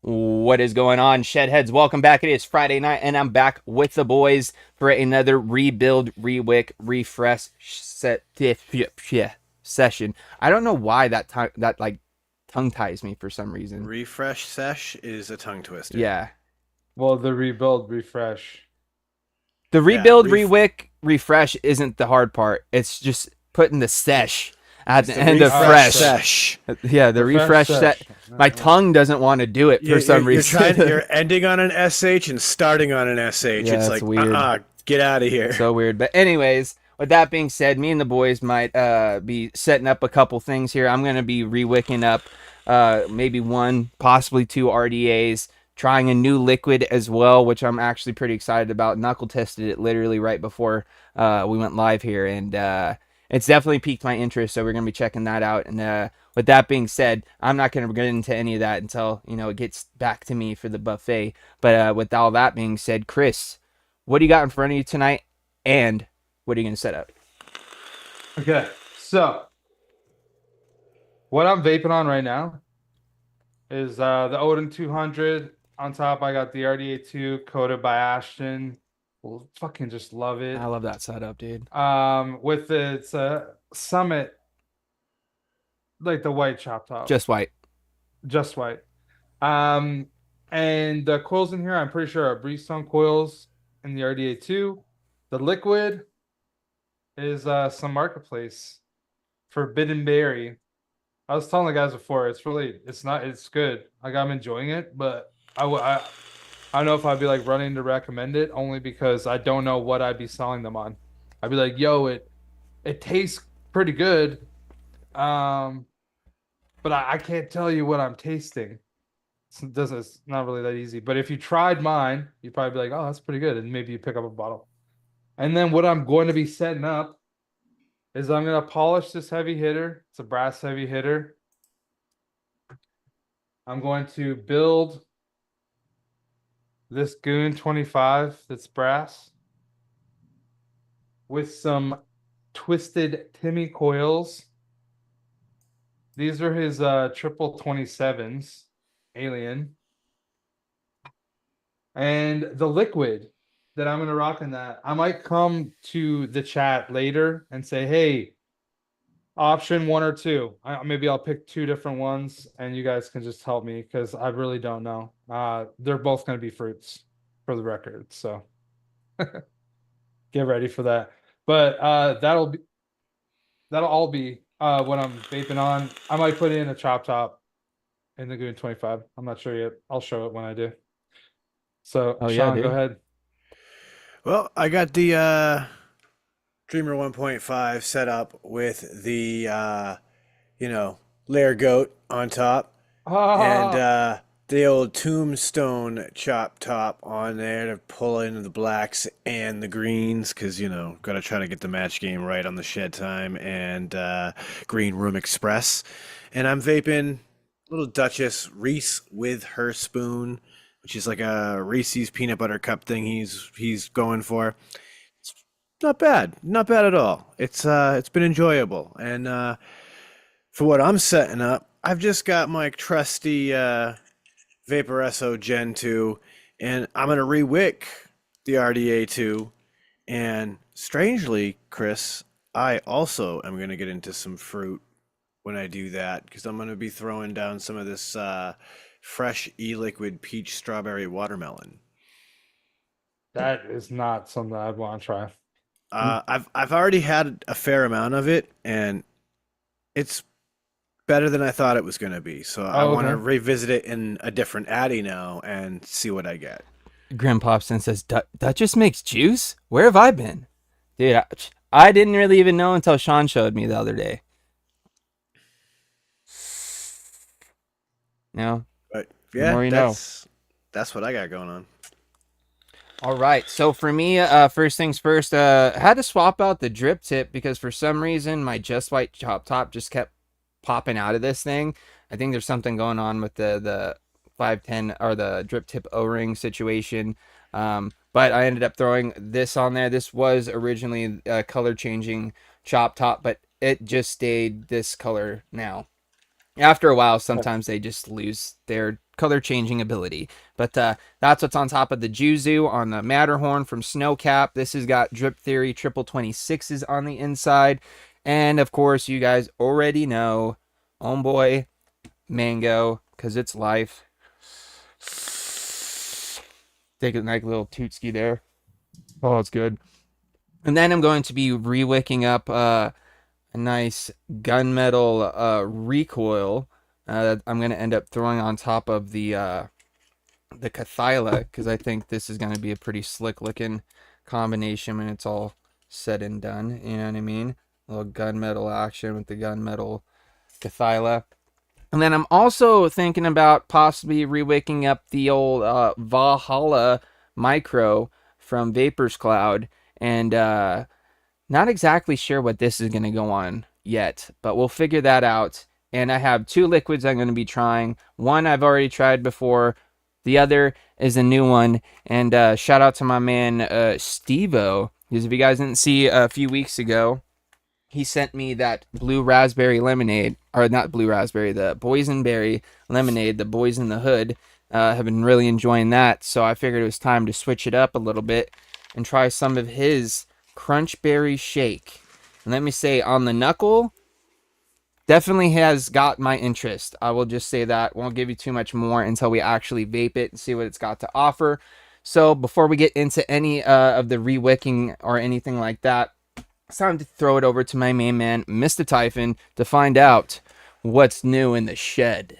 What is going on, Shedheads? Welcome back. It is Friday night, and I'm back with the boys for another rebuild, rewick, refresh session. I don't know why that tongue ties me for some reason. Refresh sesh is a tongue twister. Yeah, Well, the rebuild, refresh. the Yeah, rebuild, rewick, refresh isn't the hard part. It's just putting the sesh at the end of fresh. sesh. Yeah, the refresh set. My tongue doesn't want to do it for some reason. You're ending on an sh and starting on an sh. Yeah, it's like weird. get out of here. So weird. But anyways, with that being said, me and the boys might be setting up a couple things here. I'm going to be rewicking up maybe one, possibly two RDAs, trying a new liquid as well, which I'm actually pretty excited about. Knuckle tested it literally right before we went live here, and it's definitely piqued my interest, so we're going to be checking that out. And with that being said, I'm not going to get into any of that until, it gets back to me for the buffet. But with all that being said, Chris, what do you got in front of you tonight, and what are you going to set up? Okay, so what I'm vaping on right now is the Odin 200. On top, I got the RDA2 coated by Ashton. Well, fucking just love it. I love that setup, dude. With its Summit, like the white chop top. Just white. Just white. And the coils in here, I'm pretty sure are Breezestone coils in the RDA2. The liquid is some Marketplace Forbidden Berry. I was telling the guys before, it's good. Like, I'm enjoying it, but I don't know if I'd be like running to recommend it, only because I don't know what I'd be selling them on. I'd be like, yo, it tastes pretty good. But I can't tell you what I'm tasting. It's not really that easy. But if you tried mine, you'd probably be like, oh, that's pretty good. And maybe you pick up a bottle. And then what I'm going to be setting up is I'm going to polish this heavy hitter. It's a brass heavy hitter. I'm going to build this Goon 25 that's brass with some twisted Timmy coils. These are his triple 27s, Alien. And the liquid that I'm going to rock in that, I might come to the chat later and say, hey, option one or two. Maybe I'll pick two different ones, and you guys can just help me, because I really don't know. They're both going to be fruits, for the record, so get ready for that. But that'll all be what I'm vaping on. I might put in a chop top in the Goon 25. I'm not sure yet. I'll show it when I do. So, Sean, go ahead. Well, I got the Dreamer 1.5 set up with the layer goat on top, and the old tombstone chop top on there to pull in the blacks and the greens, because gotta try to get the match game right on the Shed Time and Green Room Express. And I'm vaping little Duchess Reese with her spoon, which is like a Reese's peanut butter cup thing he's going for. It's not bad at all. It's been enjoyable. And for what I'm setting up, I've just got my trusty Vaporesso Gen 2, and I'm gonna rewick the RDA2. And strangely, Chris, I also am gonna get into some fruit when I do that, because I'm gonna be throwing down some of this fresh e-liquid peach strawberry watermelon. That is not something I'd want to try. I've already had a fair amount of it, and it's better than I thought it was going to be. So I want to revisit it in a different Addy now and see what I get. Grim Popson says, Duchess makes juice? Where have I been? Dude, I didn't really even know until Sean showed me the other day. No? But yeah, that's what I got going on. All right, so for me, first things first, I had to swap out the drip tip, because for some reason my Just White chop top just kept popping out of this thing. I think there's something going on with the 510 or the drip tip O-ring situation. But I ended up throwing this on there. This was originally a color changing chop top, but it just stayed this color now. After a while, sometimes they just lose their color changing ability. But that's what's on top of the Juzu on the Matterhorn from Snowcap. This has got Drip Theory triple 26s on the inside. And of course, you guys already know Homeboy Mango, because it's life. Take a nice little tootski there. Oh, it's good. And then I'm going to be re-wicking up a nice gunmetal recoil that I'm going to end up throwing on top of the Cathyla, because I think this is going to be a pretty slick looking combination when it's all said and done. You know what I mean? A little gunmetal action with the gunmetal Cathyla. And then I'm also thinking about possibly re-wicking up the old Valhalla Micro from Vapors Cloud. And not exactly sure what this is going to go on yet, but we'll figure that out. And I have 2 liquids I'm going to be trying. One I've already tried before. The other is a new one. And shout out to my man Steve-O, because if you guys didn't see a few weeks ago, he sent me that blue raspberry lemonade, or not blue raspberry, the boysenberry lemonade, the Boys in the Hood. Have been really enjoying that, so I figured it was time to switch it up a little bit and try some of his Crunchberry Shake. And let me say, on the knuckle, definitely has got my interest. I will just say that. Won't give you too much more until we actually vape it and see what it's got to offer. So before we get into any of the re-wicking or anything like that, it's time to throw it over to my main man, Mr. Typhon, to find out what's new in the shed.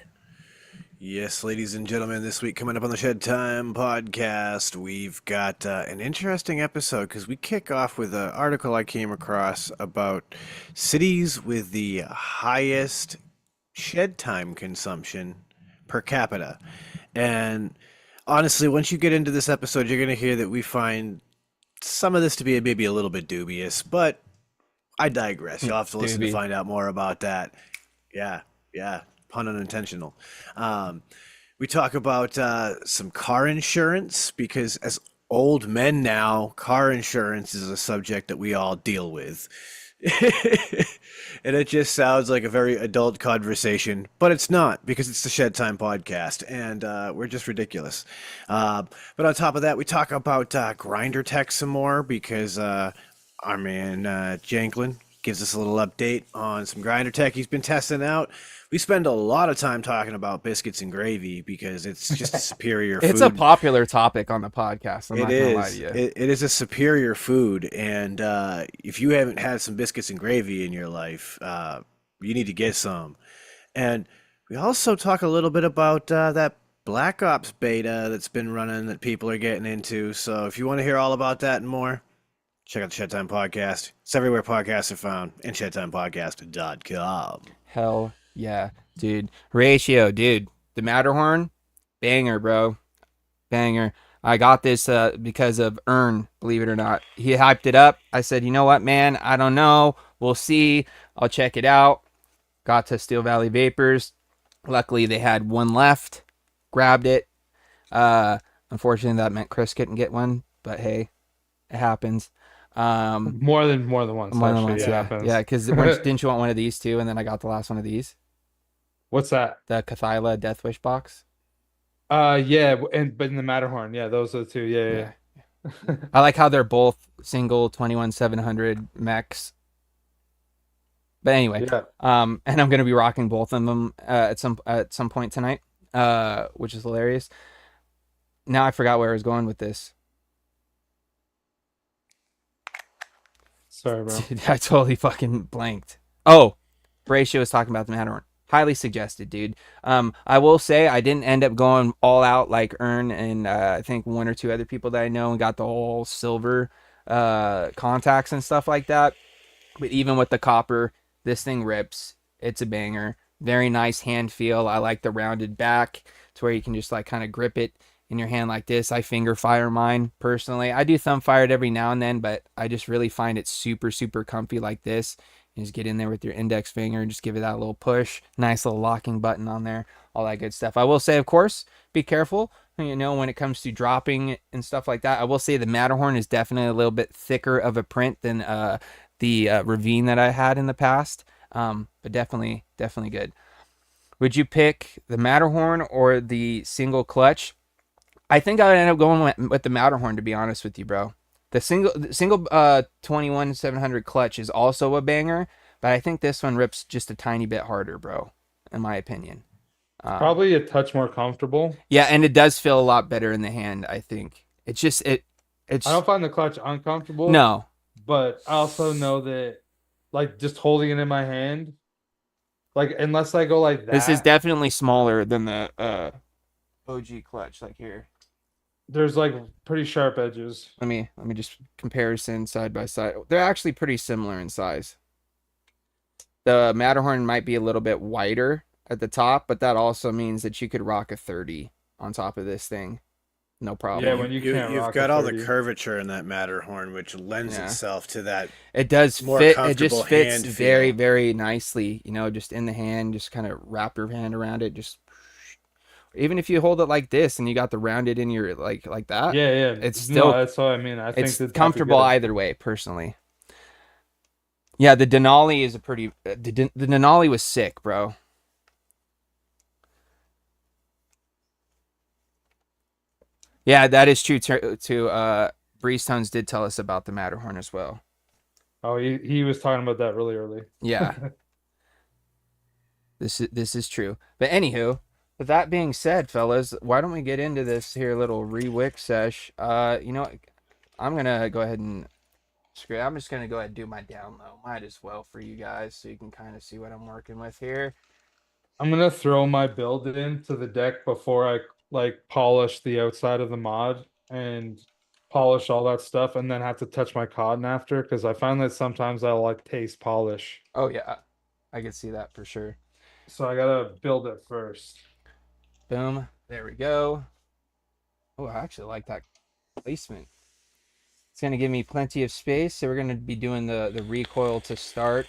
Yes, ladies and gentlemen, this week coming up on the Shed Time podcast, we've got an interesting episode because we kick off with an article I came across about cities with the highest shed time consumption per capita. And honestly, once you get into this episode, you're going to hear that we find some of this to be maybe a little bit dubious, but I digress. You'll have to listen to find out more about that. Yeah. Pun unintentional. We talk about some car insurance, because as old men now, car insurance is a subject that we all deal with. And it just sounds like a very adult conversation, but it's not, because it's the Shed Time podcast, and we're just ridiculous. But on top of that, we talk about grinder tech some more, because our man Janklin gives us a little update on some grinder tech he's been testing out. We spend a lot of time talking about biscuits and gravy because it's just a superior food. It's a popular topic on the podcast. I'm not going to lie to you. It is a superior food. And if you haven't had some biscuits and gravy in your life, you need to get some. And we also talk a little bit about that Black Ops beta that's been running that people are getting into. So if you want to hear all about that and more, check out the Shed Time Podcast. It's everywhere podcasts are found, and shedtimepodcast.com. Hell yeah, dude. Ratio, dude. The Matterhorn, banger, bro. Banger. I got this because of Earn, believe it or not. He hyped it up. I said, you know what, man? I don't know. We'll see. I'll check it out. Got to Steel Valley Vapors. Luckily, they had one left. Grabbed it. Unfortunately, that meant Chris couldn't get one. But hey, it happens. More than once. More than once, yeah. Happens. Yeah, because didn't you want one of these too? And then I got the last one of these. What's that? The Cathyla Death Wish box. Yeah, but in the Matterhorn, yeah, those are the two. Yeah. I like how they're both single 21700 mechs. But anyway, yeah. And I'm gonna be rocking both of them at some point tonight, which is hilarious. Now I forgot where I was going with this. Sorry, bro. Dude, I totally fucking blanked. Oh, Horatio was talking about the Matterhorn. Highly suggested, dude. I will say I didn't end up going all out like Earn and I think 1 or 2 other people that I know, and got the whole silver contacts and stuff like that. But even with the copper, this thing rips. It's a banger. Very nice hand feel. I like the rounded back to where you can just like kind of grip it in your hand like this. I finger fire mine personally. I do thumb fire it every now and then, but I just really find it super, super comfy like this. You just get in there with your index finger and just give it that little push. Nice little locking button on there. All that good stuff. I will say, of course, be careful, you know, when it comes to dropping and stuff like that. I will say the Matterhorn is definitely a little bit thicker of a print than the Ravine that I had in the past. But definitely good. Would you pick the Matterhorn or the single clutch? I think I would end up going with the Matterhorn, to be honest with you, bro. The single 21 700 clutch is also a banger, but I think this one rips just a tiny bit harder, bro, in my opinion. Probably a touch more comfortable. Yeah, and it does feel a lot better in the hand, I think. It's just I it's don't find the clutch uncomfortable, no. but I also know that like just holding it in my hand, like unless I go like This is that, definitely smaller than the OG clutch. Like here, there's like pretty sharp edges. let me just comparison side by side. They're actually pretty similar in size. The Matterhorn might be a little bit wider at the top, but that also means that you could rock a 30 on top of this thing. No problem. Yeah, when you can't You've rock got a all the 30. curvature in that Matterhorn, which lends Yeah. itself to that. It does More fit. It comfortable just fits hand very, feel. very nicely. You know, just in the hand, just kind of wrap your hand around it. Just even if you hold it like this and you got the rounded in your like that, Yeah, yeah. it's No, still that's what I mean. I think it's that that'd be comfortable good. either way, personally. Yeah, the Denali is a pretty. The Denali was sick, bro. Yeah, that is true. Breeze Tones did tell us about the Matterhorn as well. Oh, he was talking about that really early. Yeah, this is true. But anywho, with that being said, fellas, why don't we get into this here little Rewick sesh? I'm gonna go ahead and I'm just gonna go ahead and do my down low. Might as well for you guys, so you can kind of see what I'm working with here. I'm gonna throw my build into the deck before I like polish the outside of the mod and polish all that stuff, and then have to touch my cotton after because I find that sometimes I'll like taste polish. Oh yeah, I could see that for sure. So I gotta build it first. Boom. There we go. Oh, I actually like that placement. It's going to give me plenty of space. So we're going to be doing the recoil to start.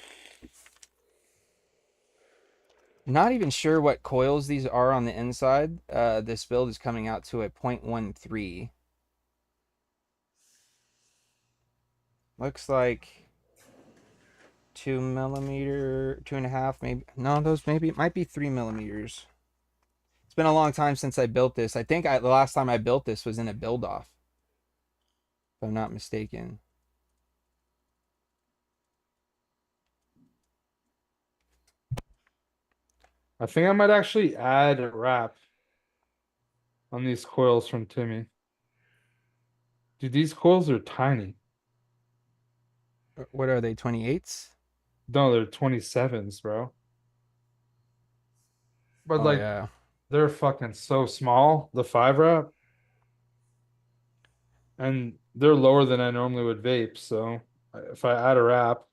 Not even sure what coils these are on the inside. This build is coming out to a 0.13. Looks like 2 millimeter, 2.5, maybe. No, those maybe it might be 3 millimeters. It's been a long time since I built this. I think the last time I built this was in a build off, if I'm not mistaken. I think I might actually add a wrap on these coils from Timmy. Dude, these coils are tiny. What are they, 28s? No, they're 27s, bro. But Oh, like yeah. they're fucking so small, the 5 wrap. And they're lower than I normally would vape, so if I add a wrap,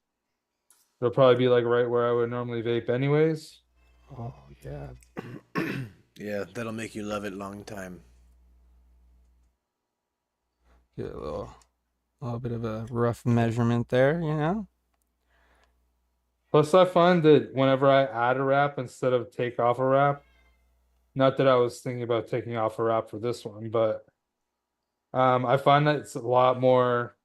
it'll probably be like right where I would normally vape anyways. Oh, yeah. Yeah, that'll make you love it long time. Get a little bit of a rough measurement there, you know? Plus I find that whenever I add a wrap instead of take off a wrap, not that I was thinking about taking off a wrap for this one, but I find that it's a lot more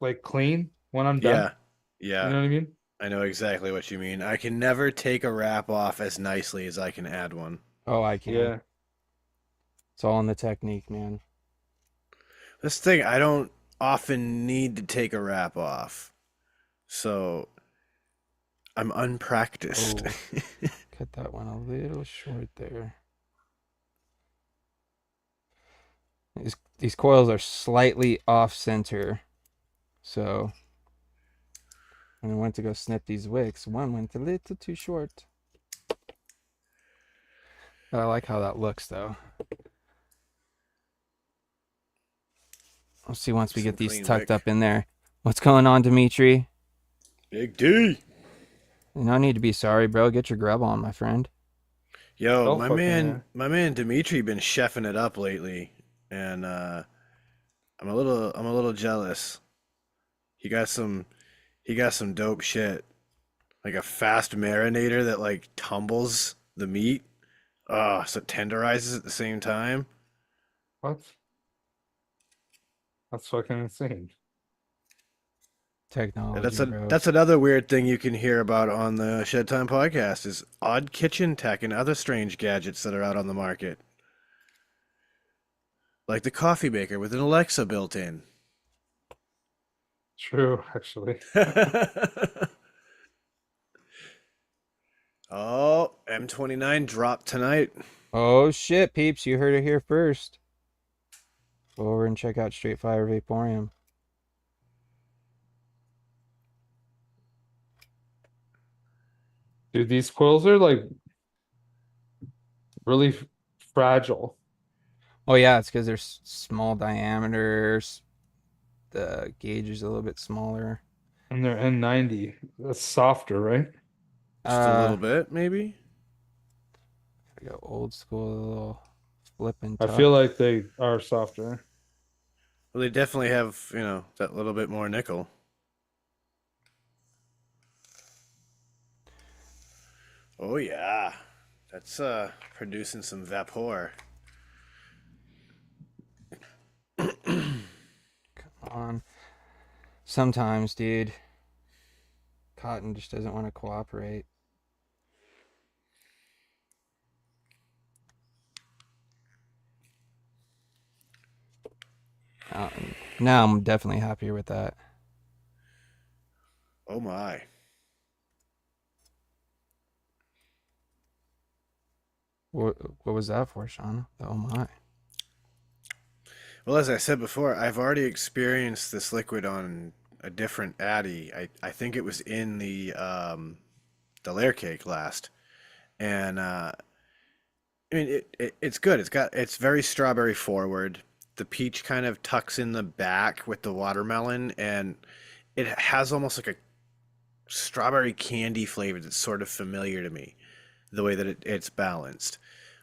like clean when I'm done. Yeah, You yeah. know what I mean? I know exactly what you mean. I can never take a wrap off as nicely as I can add one. Oh, I can. Yeah. It's all in the technique, man. This thing, I don't often need to take a wrap off. So I'm unpracticed. Oh. Cut that one a little short there. These coils are slightly off center. So when I went to go snip these wicks, one went a little too short. But I like how that looks, though. We'll see once we Some get these clean tucked wick. up in there. What's going on, Dimitri? Big D. No need to be sorry, bro. Get your grub on, my friend. Yo, Oh, fucking yeah. my man Dimitri been chefing it up lately, and I'm a little jealous. He got some dope shit, like a fast marinator that like tumbles the meat, so it tenderizes at the same time. What? That's fucking insane. Technology, bro. That's another weird thing you can hear about on the Shed Time podcast is odd kitchen tech and other strange gadgets that are out on the market. Like the coffee maker with an Alexa built in. True, actually. Oh, M29 dropped tonight. Oh shit, peeps, you heard it here first. Go over and check out Straight Fire Vaporium. Dude, these coils are like really fragile. Oh yeah, it's because they're small diameters. The gauge is a little bit smaller. And they're N90. That's softer, right? Just a little bit, maybe. I go old school, a little flipping I tough. feel like they are softer. Well, they definitely have, that little bit more nickel. Oh yeah, that's producing some vapor. Come on. Sometimes, dude, cotton just doesn't want to cooperate. Now I'm definitely happier with that. Oh my. What was that for, Sean? Oh my. Well, as I said before, I've already experienced this liquid on a different Addy. I think it was in the layer cake last, and I mean it's good. It's very strawberry forward. The peach kind of tucks in the back with the watermelon, and it has almost like a strawberry candy flavor that's sort of familiar to me, the way that it's balanced.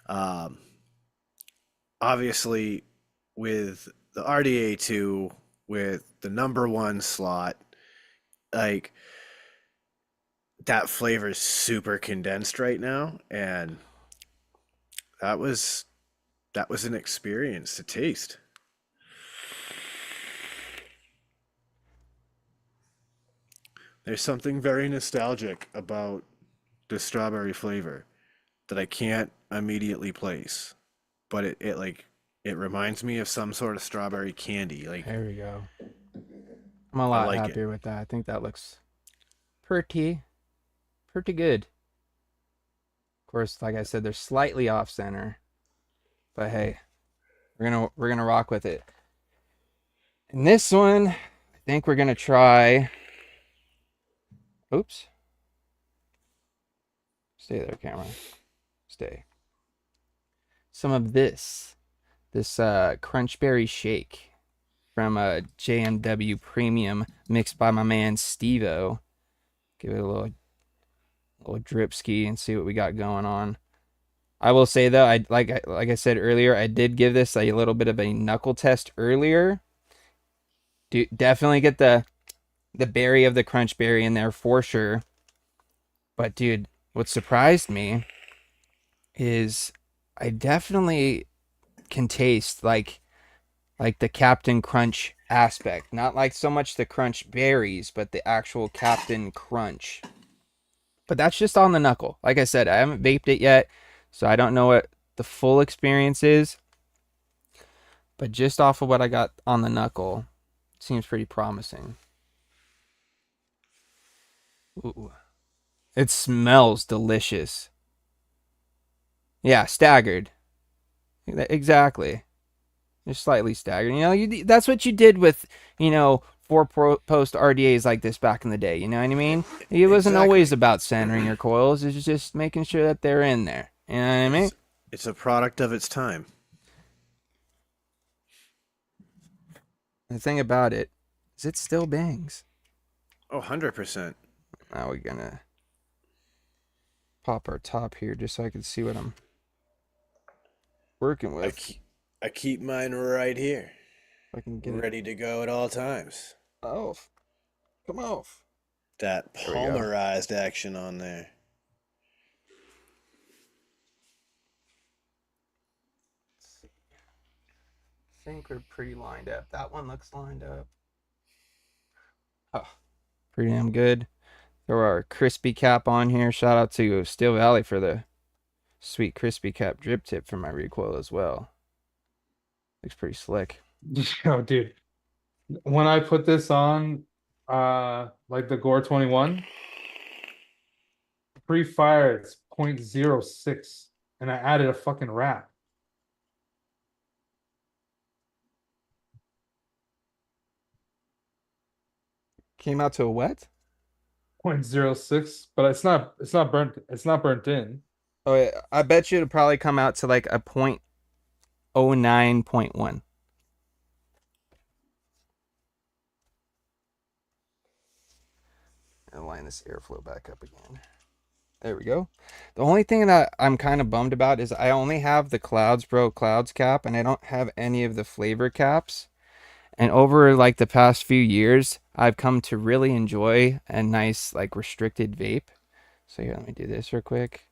Um, Obviously, with the RDA2, with the number one slot, like that flavor is super condensed right now, and that was an experience to taste. There's something very nostalgic about the strawberry flavor that I can't immediately place, but it reminds me of some sort of strawberry candy. Like There we go. I'm a I lot like it. happier with that. I think that looks pretty good. Of course, like I said, they're slightly off center, but hey, we're gonna rock with it. And this one, I think we're gonna try. Oops. Stay there, camera. Stay. Some of this Crunchberry Shake from JMW Premium, mixed by my man Stevo. Give it a little drip ski and see what we got going on. I will say though, like I said earlier, I did give this a little bit of a knuckle test earlier. Definitely get the berry of the crunch berry in there for sure. But dude, what surprised me is I definitely can taste like the Captain Crunch aspect. Not like so much the crunch berries, but the actual Captain Crunch. But that's just on the knuckle. Like I said, I haven't vaped it yet, so I don't know what the full experience is. But just off of what I got on the knuckle, it seems pretty promising. Ooh. It smells delicious. Yeah, staggered. Exactly. Just slightly staggered. That's what you did with, 4-post RDAs like this back in the day. You know what I mean? It wasn't always about centering your coils. It was just making sure that they're in there. You know what I mean? It's a product of its time. The thing about it is it still bangs. Oh, 100%. Now we're gonna pop our top here just so I can see what I'm working with. I keep mine right here. If I can get ready to go at all times. off. Come off. That polymerized action on there. I think we're pretty lined up. That one looks lined up. Oh, Pretty damn good. Throw our crispy cap on here. Shout out to Steel Valley for the sweet crispy cap drip tip for my recoil as well. Looks pretty slick. Yo, dude, when I put this on, like the Gore 21, pre-fire it's 0.06, and I added a fucking wrap. Came out to a wet? 0.06, but it's not burnt in. Oh yeah, I bet you it'll probably come out to like a 0.09.1. I'll line this airflow back up again. There we go. The only thing that I'm kind of bummed about is I only have the Clouds Bro Clouds cap and I don't have any of the flavor caps. And over like the past few years, I've come to really enjoy a nice like restricted vape. So here, let me do this real quick.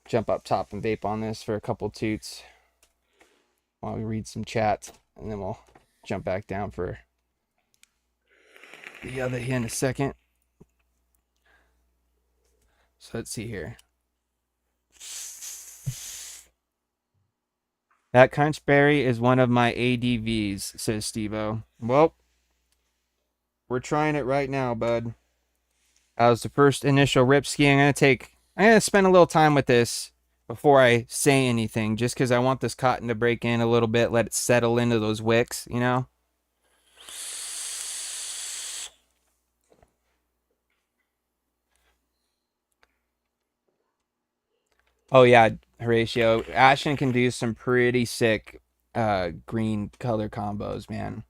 Jump up top and vape on this for a couple toots while we read some chat, and then we'll jump back down for the other here in a second. So let's see here. That Crunchberry is one of my ADVs, says Steve-O. Well, we're trying it right now, bud. As the first initial rip ski, I'm gonna spend a little time with this before I say anything, just because I want this cotton to break in a little bit, let it settle into those wicks, you know? Oh yeah, Horatio. Ashton can do some pretty sick green color combos, man.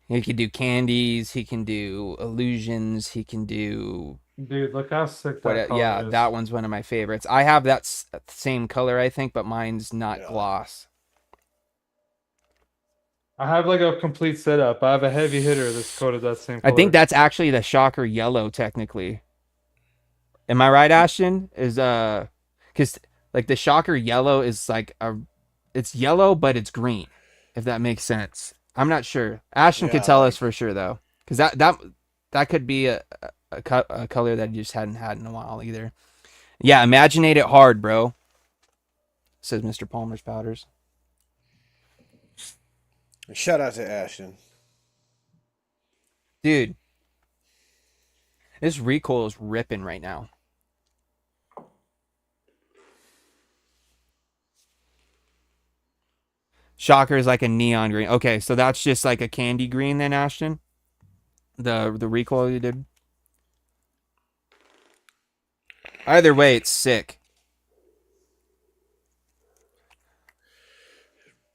He can do candies, he can do illusions, he can do Dude, look how sick that color yeah, is. that one's one of my favorites. I have that same color, I think, but mine's not gloss. I have like a complete setup. I have a heavy hitter that's coated that same color. I think that's actually the Shocker Yellow, technically. Am I right, Ashton? Is because like the Shocker Yellow is like it's yellow but it's green, if that makes sense. I'm not sure. Ashton could tell us for sure though, because that could be a color that you just hadn't had in a while either. Yeah, imaginate it hard, bro. Says Mr. Palmer's Powders. Shout out to Ashton. Dude, this recoil is ripping right now. Shocker is like a neon green. Okay, so that's just like a candy green then, Ashton? The recoil you did? Either way, it's sick.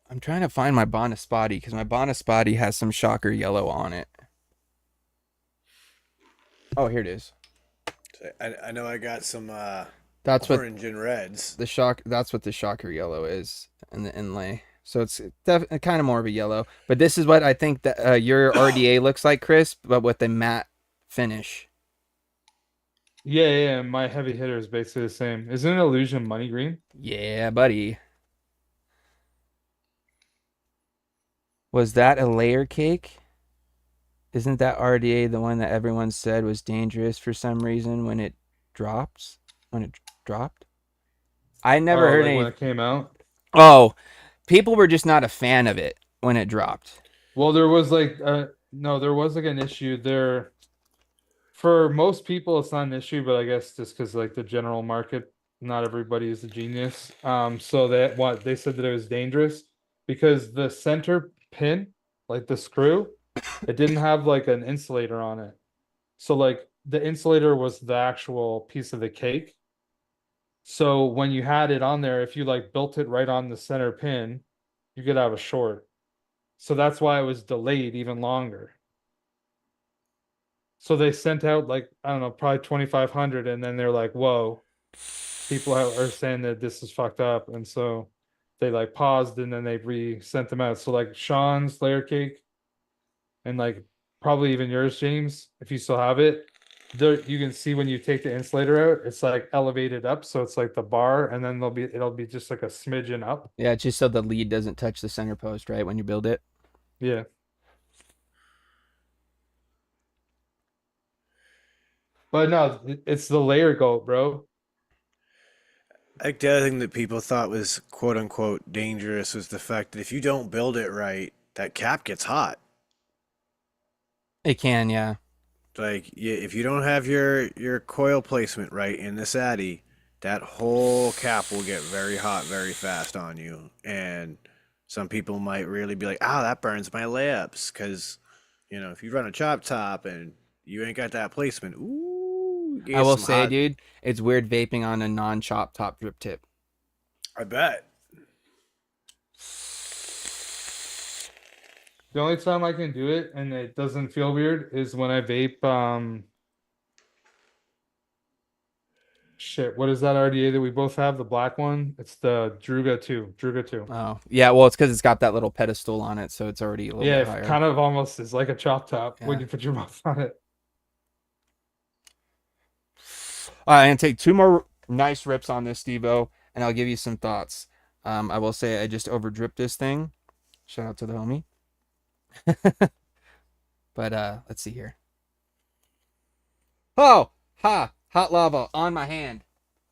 I'm trying to find my Bonaspati because my Bonaspati has some Shocker Yellow on it. Oh, here it is. I know I got some that's orange and reds. That's what the Shocker Yellow is in the inlay. So it's definitely kind of more of a yellow. But this is what I think that your RDA looks like, Chris, but with a matte finish. Yeah, my heavy hitter is basically the same. Isn't it Illusion money green? Yeah, buddy. Was that a layer cake? Isn't that RDA the one that everyone said was dangerous for some reason when it dropped? I never heard any. When it came out. Oh, people were just not a fan of it when it dropped. Well, there was like there was like an issue there. For most people, it's not an issue, but I guess just because like the general market, not everybody is a genius. So they said that it was dangerous because the center pin, like the screw, it didn't have like an insulator on it. So like the insulator was the actual piece of the cake. So when you had it on there, if you like built it right on the center pin, you could have a short. So that's why it was delayed even longer. So they sent out like, I don't know, probably 2,500, and then they're like, whoa, people are saying that this is fucked up. And so they like paused and then they re-sent them out. So like Sean's layer cake and like probably even yours, James, if you still have it, there you can see when you take the insulator out, it's like elevated up. So it's like the bar, and then it'll be just like a smidgen up. Yeah, just so the lead doesn't touch the center post, right, when you build it. Yeah. But no, it's the layer goat, bro. Like the other thing that people thought was quote unquote dangerous was the fact that if you don't build it right, that cap gets hot. It can, yeah. Like if you don't have your coil placement right in the Addy, that whole cap will get very hot very fast on you. And some people might really be like, "Ah, that burns my layups," because if you run a chop top and you ain't got that placement, ooh, you I get will some say, hot. dude, it's weird vaping on a non-chop top drip tip. I bet. The only time I can do it and it doesn't feel weird is when I vape shit, what is that RDA that we both have? The black one? It's the Druga 2. Druga 2. Oh, yeah. Well, it's because it's got that little pedestal on it, so it's already a little Yeah, bit it higher. kind of almost is like a chop top when Yeah. you put your mouth on it. All right, I'm gonna take 2 more nice rips on this, Stevo, and I'll give you some thoughts. I will say I just overdripped this thing. Shout out to the homie. But let's see here. Oh, hot lava on my hand.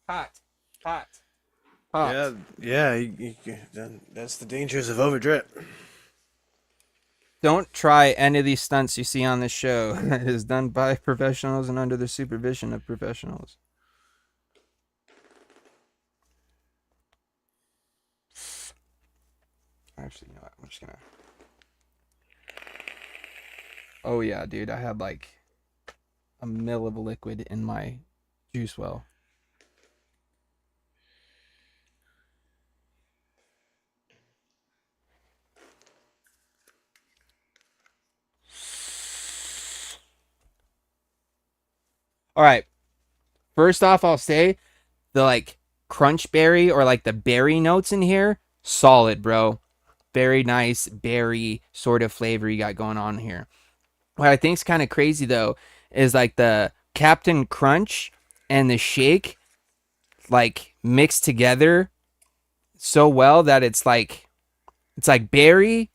Hot, hot, hot. Yeah, that's the dangers of overdrip. Don't try any of these stunts you see on this show. It is done by professionals and under the supervision of professionals. Actually, you know what? I'm just gonna. Oh yeah, dude, I had like a mil of liquid in my juice well. All right. First off, I'll say the like crunch berry or like the berry notes in here, solid, bro. Very nice berry sort of flavor you got going on here. What I think's kind of crazy though is like the Captain Crunch and the shake like mixed together so well that it's like berry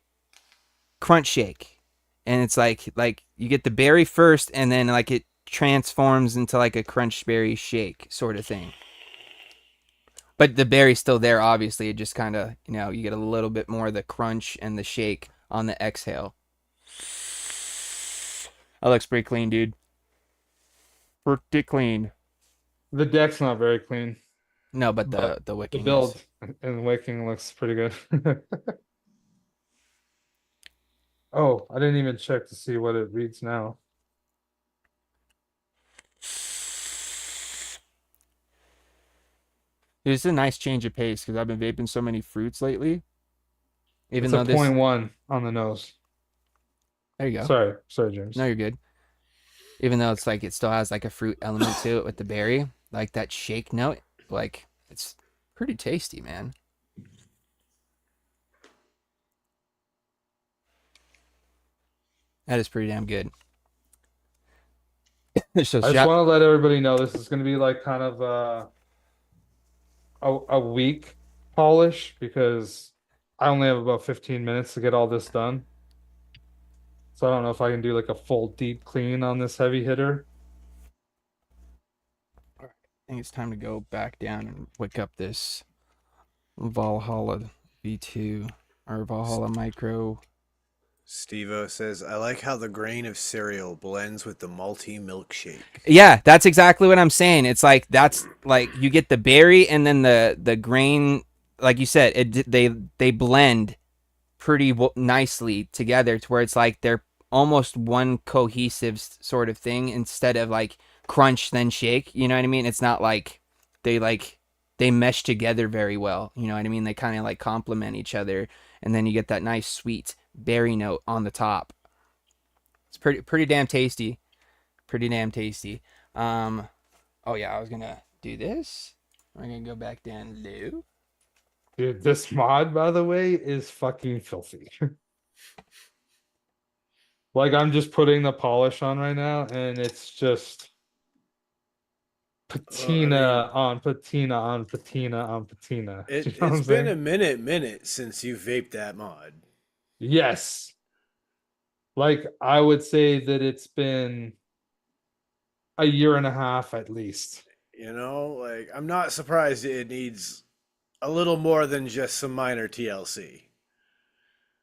crunch shake. And it's like you get the berry first and then like it transforms into like a crunch berry shake sort of thing. But the berry's still there, obviously. It just kind of, you get a little bit more of the crunch and the shake on the exhale. That looks pretty clean, dude. Pretty clean. The deck's not very clean. No, but But the wicking the is. build and wicking looks pretty good. Oh, I didn't even check to see what it reads now. Dude, it's a nice change of pace because I've been vaping so many fruits lately. Even It's though a this. 0.1 on the nose. There you go. Sorry, James. No, you're good. Even though it's like it still has like a fruit element to it with the berry, like that shake note, like it's pretty tasty, man. That is pretty damn good. So I just want to let everybody know this is going to be like kind of a week polish because I only have about 15 minutes to get all this done. So I don't know if I can do like a full deep clean on this heavy hitter. I think it's time to go back down and wick up this Valhalla V2 or Valhalla Micro. Stevo says, I like how the grain of cereal blends with the malty milkshake. Yeah, that's exactly what I'm saying. It's like that's like you get the berry and then the grain, like you said, they blend pretty nicely together to where it's like they're almost one cohesive sort of thing instead of like crunch then shake. You know what I mean? It's not like they mesh together very well. You know what I mean? They kind of like complement each other, and then you get that nice sweet berry note on the top. It's pretty damn tasty. Pretty damn tasty. Oh yeah, I was gonna do this. We're gonna go back down low. Dude, this mod, by the way, is fucking filthy. Like I'm just putting the polish on right now, and it's just patina on patina on patina on patina. It's been a minute since you vaped that mod. Yes. Like I would say that it's been a year and a half at least. You know, like I'm not surprised it needs a little more than just some minor TLC.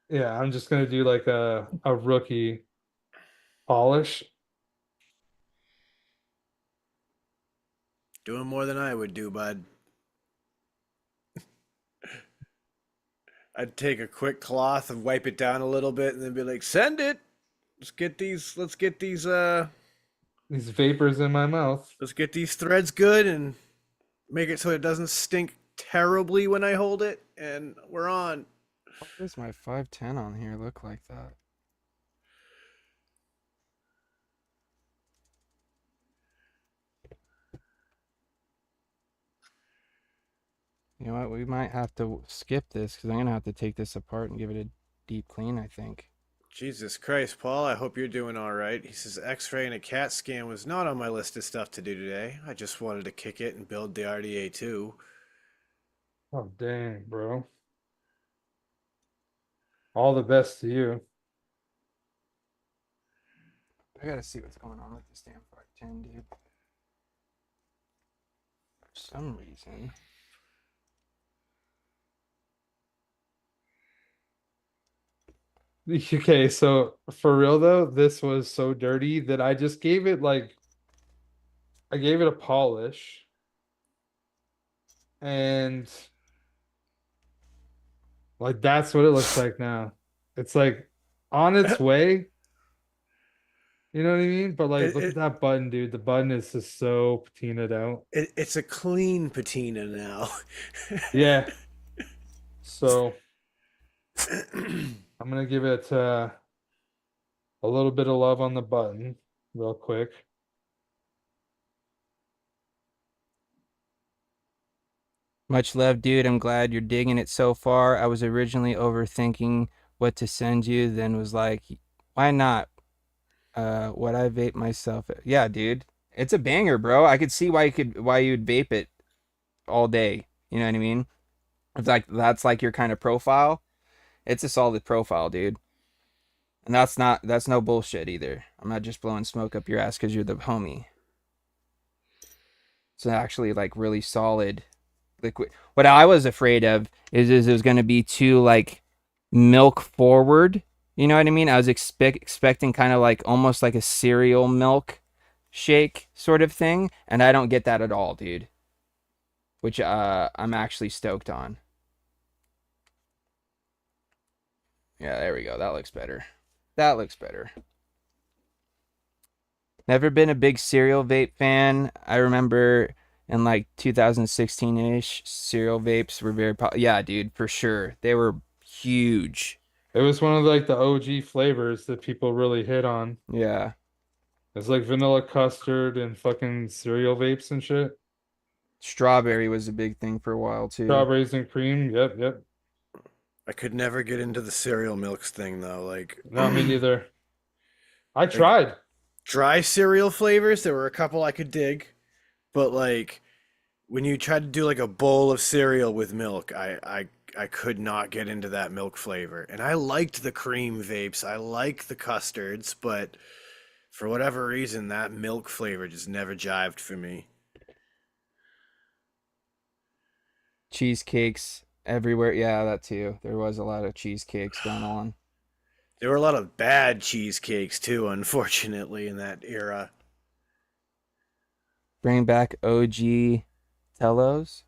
Yeah, I'm just gonna do like a rookie polish. Doing more than I would do, bud. I'd take a quick cloth and wipe it down a little bit and then be like, "Send it. Let's get these These vapors in my mouth. let's get these threads good and make it so it doesn't stink terribly when I hold it and we're on." Why does my 510 on here look like that? You know what? We might have to skip this because I'm going to have to take this apart and give it a deep clean, I think. Jesus Christ, Paul, I hope you're doing all right. He says X-ray and a CAT scan was not on my list of stuff to do today. I just wanted to kick it and build the RDA too. Oh dang, bro. All the best to you. I got to see what's going on with this damn 510, dude. For some reason. Okay, so for real though, this was so dirty that I just gave it like I gave it a polish and like that's what it looks like now. It's like on its way. You know what I mean? But like It, look at it, that button, dude. The button is just so patinaed out. it's a clean patina now. Yeah. So I'm gonna give it a little bit of love on the button real quick. Much love, dude. I'm glad you're digging it so far. I was originally overthinking what to send you, then was like, why not? What I vape myself. Yeah, dude. It's a banger, bro. I could see why you'd vape it all day. You know what I mean? It's like that's like your kind of profile. It's a solid profile, dude. And that's no bullshit either. I'm not just blowing smoke up your ass because you're the homie. It's actually like really solid liquid. What I was afraid of is it was going to be too like milk forward. You know what I mean? I was expecting kind of like almost like a cereal milk shake sort of thing, and I don't get that at all, dude. Which I'm actually stoked on. Yeah, there we go. That looks better. That looks better. Never been a big cereal vape fan. I remember in like 2016-ish, cereal vapes were very popular. Yeah, dude, for sure. They were huge. It was one of like the OG flavors that people really hit on. Yeah. It's like vanilla custard and fucking cereal vapes and shit. Strawberry was a big thing for a while too. Strawberries and cream. Yep, yep. I could never get into the cereal milks thing though. Like, No, me neither. I tried. Dry cereal flavors, there were a couple I could dig, but like when you tried to do like a bowl of cereal with milk, I could not get into that milk flavor. And I liked the cream vapes. I like the custards, but for whatever reason, that milk flavor just never jived for me. Cheesecakes everywhere. Yeah, that too. There was a lot of cheesecakes going on. There were a lot of bad cheesecakes too, unfortunately, in that era. Bring back OG Tellos.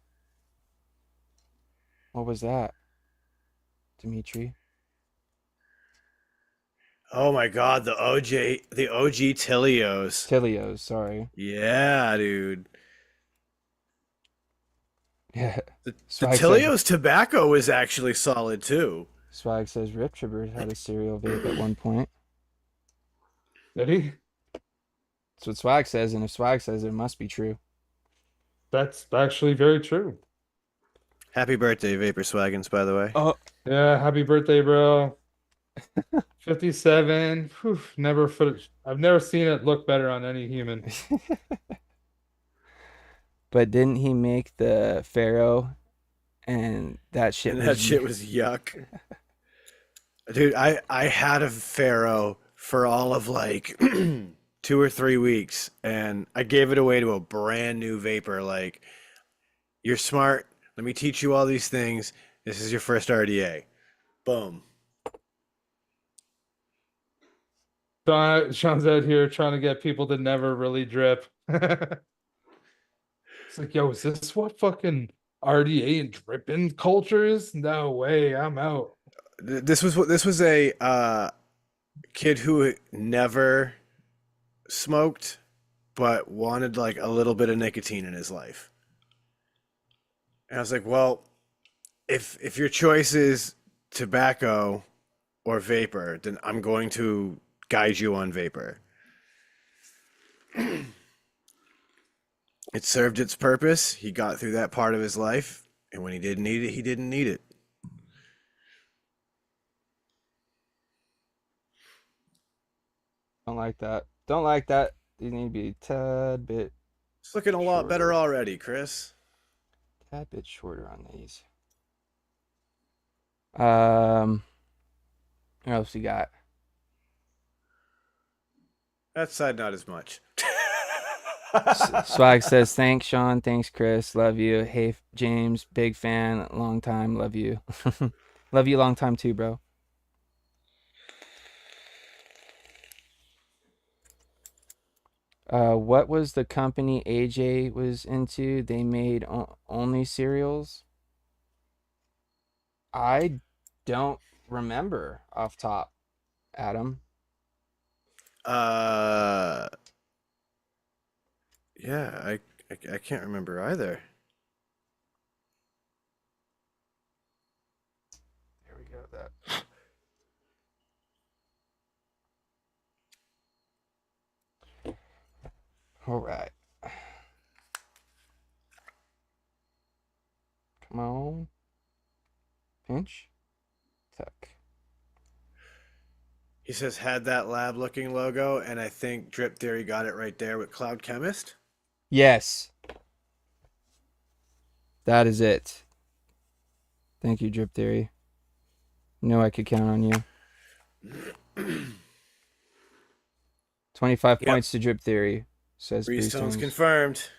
What was that, Dimitri? Oh my God, the OG Tilios. Tilios, sorry. Yeah, dude. Yeah. The Swag Tilios tobacco is actually solid too. Swag says Rip Shibbers had a cereal vape at one point. Did he? That's what Swag says, and if Swag says it must be true. That's actually very true. Happy birthday, Vapor Swaggins, by the way. Oh, Yeah, happy birthday, bro. 57. Whew, I've never seen it look better on any human. but didn't he make the Pharaoh? And that shit And was that shit was yuck. Dude, I had a Pharaoh for all of like 2 or 3 weeks, and I gave it away to a brand new vapor. Like, you're smart. Let me teach you all these things. This is your first RDA. Boom. Sean's out here trying to get people to never really drip. It's like, yo, is this what fucking RDA and dripping culture is? No way, I'm out. This was a kid who never smoked, but wanted like a little bit of nicotine in his life. And I was like, well, if your choice is tobacco or vapor, then I'm going to guide you on vapor. It served its purpose. He got through that part of his life, and when he didn't need it, he didn't need it. Don't like that. Don't like that. These need to be a tad bit It's looking a lot better shorter. already, Chris. Tad bit shorter on these. What else we got? That side, not as much. Swag says, thanks, Sean. Thanks, Chris. Love you. Hey, James. Big fan. Long time. Love you. Love you long time too, bro. What was the company AJ was into? They made only cereals. I don't remember off top, Adam. Yeah, I can't remember either. There we go. That. All right. Come on. Pinch. Tuck. He says had that lab looking logo, and I think Drip Theory got it right there with Cloud Chemist. Yes. That is it. Thank you, Drip Theory. Know I could count on you. 25 Yep. points to Drip Theory, says Breestone's Breestones. confirmed.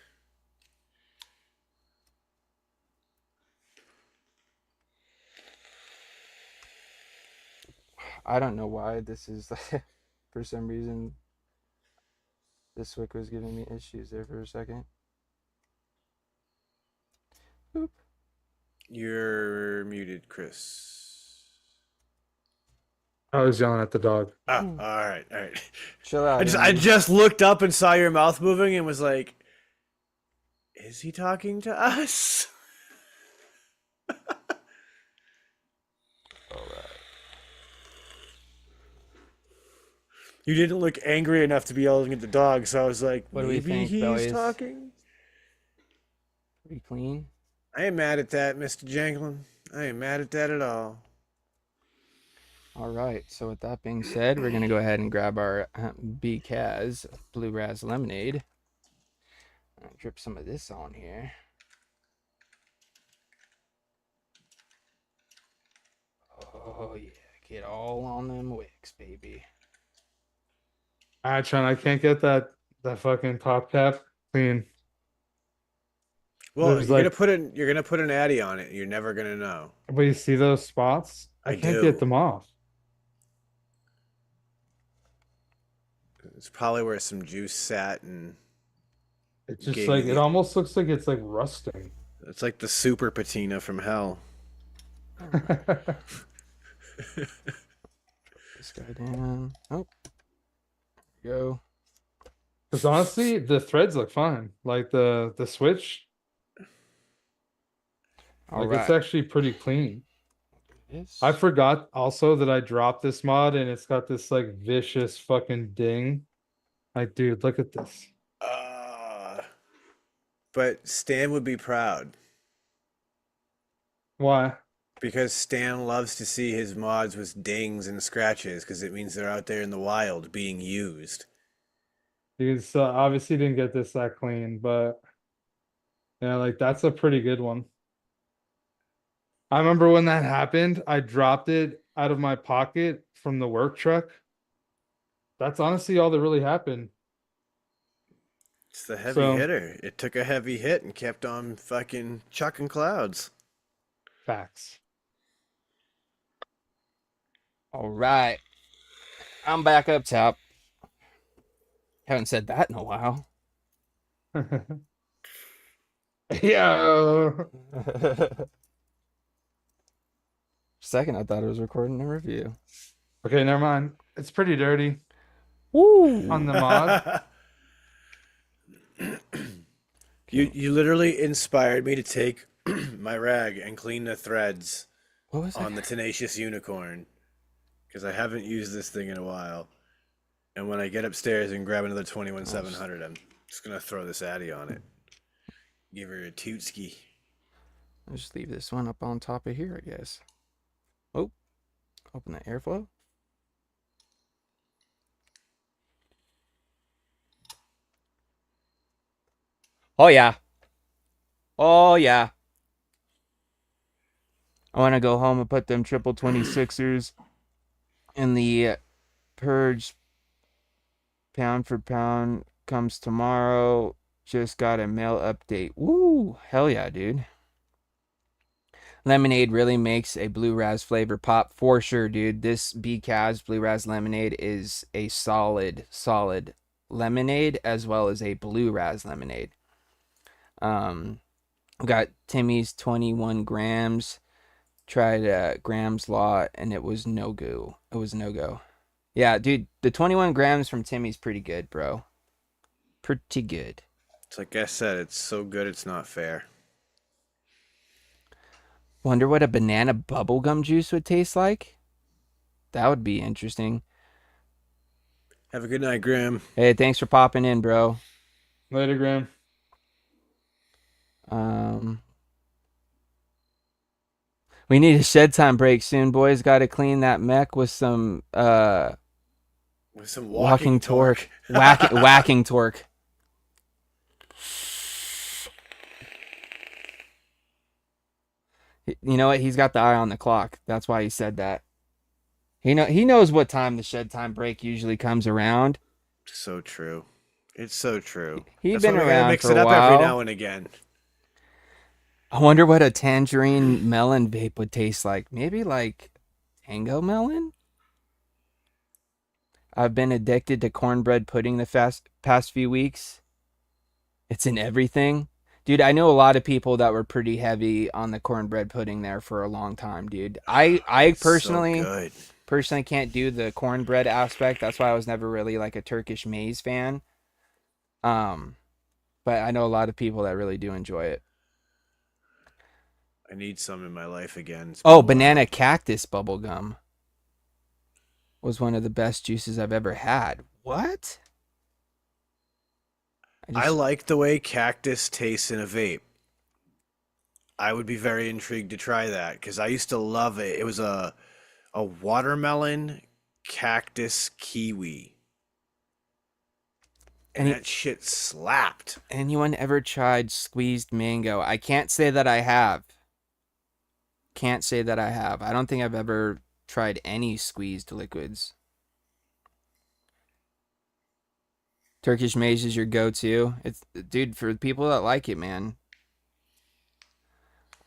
I don't know why this is like, for some reason, this Wick was giving me issues there for a second. Boop. You're muted, Chris. I was yelling at the dog. Oh, all right, all right. Chill out. I Andy. just looked up and saw your mouth moving and was like, is he talking to us? All right. You didn't look angry enough to be yelling at the dog, so I was like, What do we maybe think, he's Bellies? talking? Pretty clean. I ain't mad at that, Mr. Janklin. I ain't mad at that at all. All right. So with that being said, we're gonna go ahead and grab our BKaz Blue Raz Lemonade. Drip some of this on here. Oh yeah, get all on them wicks, baby. All right, Sean, I can't get that fucking top cap clean. Well, There's you're gonna put an Addy on it. You're never gonna know. But you see those spots? I can't do. get them off. It's probably where some juice sat, and It's just gave like you it the- almost looks like it's like rusting. it's like the super patina from hell. This guy down. Oh, there we go. Because honestly, the threads look fine. Like the switch, All like right. it's actually pretty clean. This. I forgot also that I dropped this mod and it's got this like vicious fucking ding. Like, dude, look at this. But Stan would be proud Why? because Stan loves to see his mods with dings and scratches because it means they're out there in the wild being used. Because obviously didn't get this that clean, but yeah, like that's a pretty good one. I remember when that happened, I dropped it out of my pocket from the work truck. That's honestly all that really happened. It's the heavy So hitter. It took a heavy hit and kept on fucking chucking clouds. facts. All right. I'm back up top. Haven't said that in a while. Yeah. For a second, I thought it was recording a review. Okay, never mind. It's pretty dirty Woo! on the mod. You literally inspired me to take my rag and clean the threads What was on it? the Tenacious Unicorn because I haven't used this thing in a while. And when I get upstairs and grab another 21700, I'm just gonna throw this Addy on it. Give her a tootski. I'll just leave this one up on top of here, I guess. Oh, open the airflow. Oh, yeah. Oh, yeah. I want to go home and put them triple 26ers in the purge. Pound for pound comes tomorrow. Just got a mail update. Woo! Hell yeah, dude. Lemonade really makes a blue raz flavor pop for sure, dude. This BCAS blue raz lemonade is a solid lemonade as well as a blue raz lemonade. Got Timmy's 21 grams. Tried Graham's Law and it was no go. It was no go. Yeah, dude, the 21 grams from Timmy's pretty good, bro. Pretty good. It's like I said, it's so good it's not fair. Wonder what a banana bubblegum juice would taste like? That would be interesting. Have a good night, Graham. Hey, thanks for popping in, bro. Later, Graham. We need a shed time break soon, boys. Got to clean that mech with some With some walking torque. whacking torque. You know what? He's got the eye on the clock. That's why he said that. He knows what time the shed time break usually comes around. So true. It's so true. He's That's been why we gotta around mix for it a up every while. now and again. I wonder what a tangerine melon vape would taste like. Maybe like tango melon? I've been addicted to cornbread pudding the past few weeks. It's in everything. Dude, I know a lot of people that were pretty heavy on the cornbread pudding there for a long time, dude. I personally So good. can't do the cornbread aspect. That's why I was never really like a Turkish maize fan. But I know a lot of people that really do enjoy it. I need some in my life again. Oh, banana cactus bubblegum was one of the best juices I've ever had. What? I like the way cactus tastes in a vape. I would be very intrigued to try that because I used to love it. It was a watermelon cactus kiwi. And that shit slapped. Anyone ever tried squeezed mango? I can't say that I have. I don't think I've ever tried any squeezed liquids. Turkish maize is your go-to. It's, dude, for people that like it, man.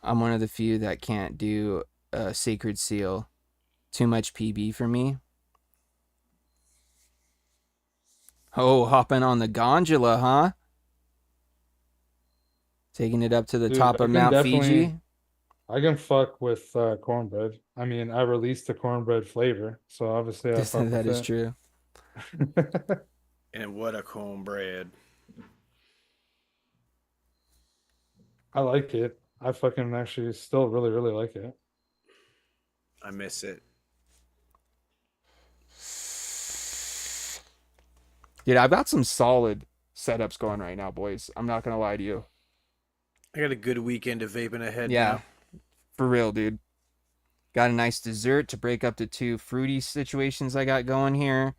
I'm one of the few that can't do a sacred seal. Too much PB for me. Oh, hopping on the gondola, huh? Taking it up to the Dude, top I of can Mount definitely- Fiji. I can fuck with cornbread. I mean, I released the cornbread flavor, so obviously I fuck That with is it. true. And what a cornbread. I like it. I fucking actually still really, really like it. I miss it. Dude, I've got some solid setups going right now, boys. I'm not going to lie to you. I got a good weekend of vaping ahead Yeah, now. for real, dude. Got a nice dessert to break up the two fruity situations I got going here.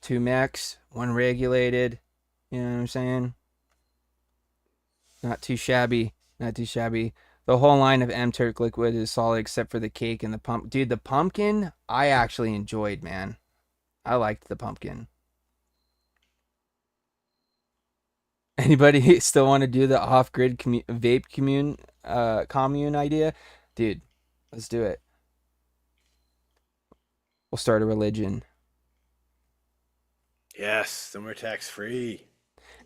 2 mechs, 1 regulated. You know what I'm saying? Not too shabby. The whole line of M-Turk liquid is solid except for the cake and the pump. Dude, the pumpkin, I actually enjoyed, man. I liked the pumpkin. Anybody still want to do the off-grid vape commune idea? Dude, let's do it. We'll start a religion. Yes, then we're tax free.